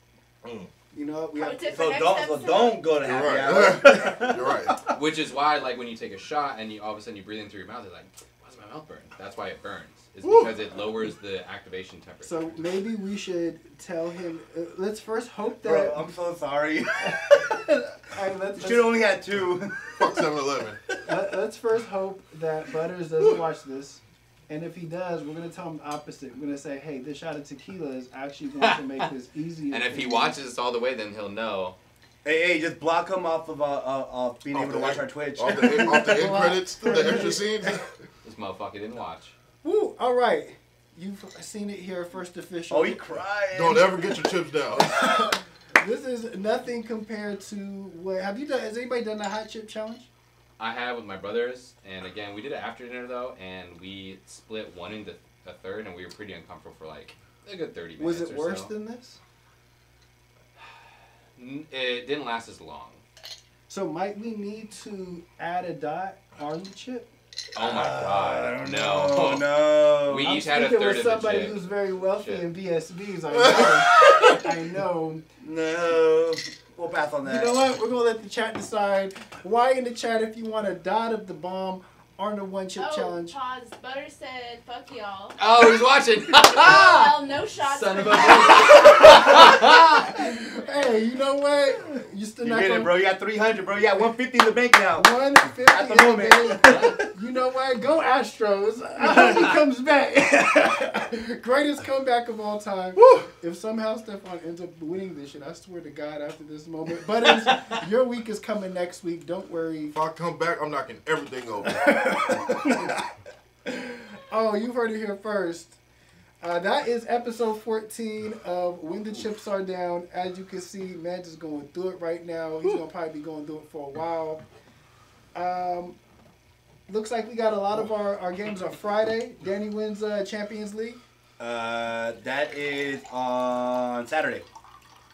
[SPEAKER 4] You know what? We
[SPEAKER 6] Pro
[SPEAKER 4] have
[SPEAKER 6] tip for
[SPEAKER 3] So
[SPEAKER 6] next
[SPEAKER 3] don't
[SPEAKER 6] episode.
[SPEAKER 3] go to
[SPEAKER 1] You're
[SPEAKER 3] happy hour.
[SPEAKER 1] right. You're right.
[SPEAKER 5] Which is why, like, when you take a shot and you all of a sudden you breathe in through your mouth, it's like, why does my mouth burn? That's why it burns. It's
[SPEAKER 1] Woo.
[SPEAKER 5] because it lowers the activation temperature.
[SPEAKER 4] So maybe we should tell him. Let's first hope that.
[SPEAKER 3] Bro, I'm so sorry.
[SPEAKER 4] All right, let's
[SPEAKER 3] Should have only had 2.
[SPEAKER 1] Fuck 7-Eleven.
[SPEAKER 4] let's first hope that Butters doesn't watch this. And if he does, we're going to tell him the opposite. We're going to say, hey, this shot of tequila is actually going to make this easier.
[SPEAKER 5] And if he watches this all the way, then he'll know.
[SPEAKER 3] Hey, just block him off of being able to watch our Twitch.
[SPEAKER 1] Off the end credits, the extra scenes.
[SPEAKER 5] This motherfucker didn't watch.
[SPEAKER 4] Woo! All right. You've seen it here, first official.
[SPEAKER 3] Oh, he crying.
[SPEAKER 1] Don't ever get your chips down.
[SPEAKER 4] This is nothing compared to what... Has anybody done the hot chip challenge?
[SPEAKER 5] I have with my brothers, and again, we did it after dinner though, and we split one into a third, and we were pretty uncomfortable for like a good 30 minutes.
[SPEAKER 4] Was it worse
[SPEAKER 5] so.
[SPEAKER 4] than this?
[SPEAKER 5] It didn't last as long.
[SPEAKER 4] So might we need to add a dot on the chip?
[SPEAKER 5] Oh my god,
[SPEAKER 3] Oh no.
[SPEAKER 5] We
[SPEAKER 4] I'm
[SPEAKER 5] each had a
[SPEAKER 4] speaking
[SPEAKER 5] third
[SPEAKER 4] with
[SPEAKER 5] of the
[SPEAKER 4] somebody
[SPEAKER 5] chip.
[SPEAKER 4] who's very wealthy
[SPEAKER 5] Shit.
[SPEAKER 4] in BSBs. I know.
[SPEAKER 3] No. We'll pass on that.
[SPEAKER 4] You know what? We're gonna let the chat decide. Why in the chat if you want a dot of the bomb on the one chip challenge?
[SPEAKER 6] Pause. Butter said, fuck y'all.
[SPEAKER 5] Oh, he's watching.
[SPEAKER 6] Well, no shots.
[SPEAKER 5] Son of
[SPEAKER 6] for
[SPEAKER 5] a
[SPEAKER 6] me.
[SPEAKER 4] Hey, you know what? You still
[SPEAKER 3] You
[SPEAKER 4] not
[SPEAKER 3] get
[SPEAKER 4] gonna...
[SPEAKER 3] it, bro. You got 300, bro. You got 150 in the bank now.
[SPEAKER 4] 150
[SPEAKER 3] At the moment.
[SPEAKER 4] You know what? Go Astros. I hope he comes back. Greatest comeback of all time.
[SPEAKER 1] Woo.
[SPEAKER 4] If somehow Stephon ends up winning this shit, I swear to God after this moment. But your week is coming next week. Don't worry.
[SPEAKER 1] If I come back, I'm knocking everything over.
[SPEAKER 4] Oh, you've heard it here first. That is episode 14 of When the Chips Are Down. As you can see, Man's is going through it right now. He's going to probably be going through it for a while. Looks like we got a lot of our games on Friday. Danny wins Champions League.
[SPEAKER 3] That is on Saturday.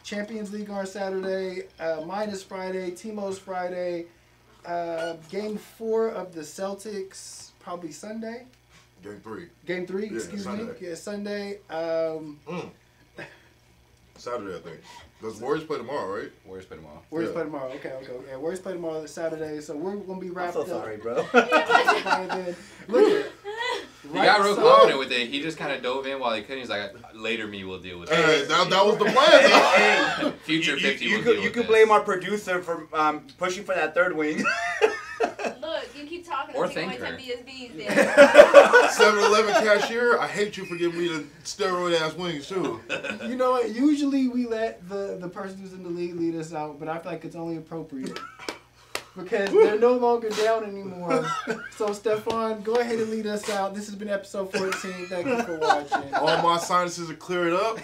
[SPEAKER 4] Champions League on Saturday. Mine is Friday. Timo's Friday. Game 4 of the Celtics, probably Sunday.
[SPEAKER 1] Game 3.
[SPEAKER 4] Game 3,
[SPEAKER 1] Yeah,
[SPEAKER 4] excuse
[SPEAKER 1] Sunday.
[SPEAKER 4] me. Yeah, Sunday.
[SPEAKER 1] Saturday, I think. Because Warriors play tomorrow, right?
[SPEAKER 5] Warriors play tomorrow.
[SPEAKER 4] Warriors
[SPEAKER 1] Yeah.
[SPEAKER 4] play tomorrow. Okay. Yeah, Warriors play tomorrow this Saturday. So we're going to be
[SPEAKER 3] I'm
[SPEAKER 4] wrapped
[SPEAKER 3] so
[SPEAKER 4] up.
[SPEAKER 3] sorry, bro.
[SPEAKER 4] By then. Look at
[SPEAKER 5] He got real confident with it. He just kind of dove in while he couldn't. He's like, later me will deal with it.
[SPEAKER 1] Hey, that was the plan, though.
[SPEAKER 5] Future 50 will
[SPEAKER 3] You
[SPEAKER 5] deal
[SPEAKER 3] could
[SPEAKER 5] with this.
[SPEAKER 3] blame our producer for pushing for that third wing.
[SPEAKER 6] Look, you keep talking
[SPEAKER 5] Or
[SPEAKER 6] and you
[SPEAKER 5] thank
[SPEAKER 6] always
[SPEAKER 5] her.
[SPEAKER 6] have BSBs there.
[SPEAKER 1] 7-Eleven cashier, I hate you for giving me the steroid-ass wings, too.
[SPEAKER 4] You know what? Usually we let the person who's in the league lead us out, but I feel like it's only appropriate. Because they're no longer down anymore. So, Stephon, go ahead and lead us out. This has been episode 14. Thank you for watching.
[SPEAKER 1] All my sinuses are cleared up.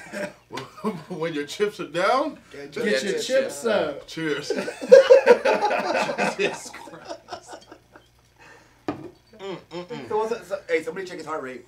[SPEAKER 1] When your chips are down,
[SPEAKER 4] Get your chips up.
[SPEAKER 1] cheers.
[SPEAKER 5] Jesus Christ.
[SPEAKER 3] So, hey, somebody check his heart rate.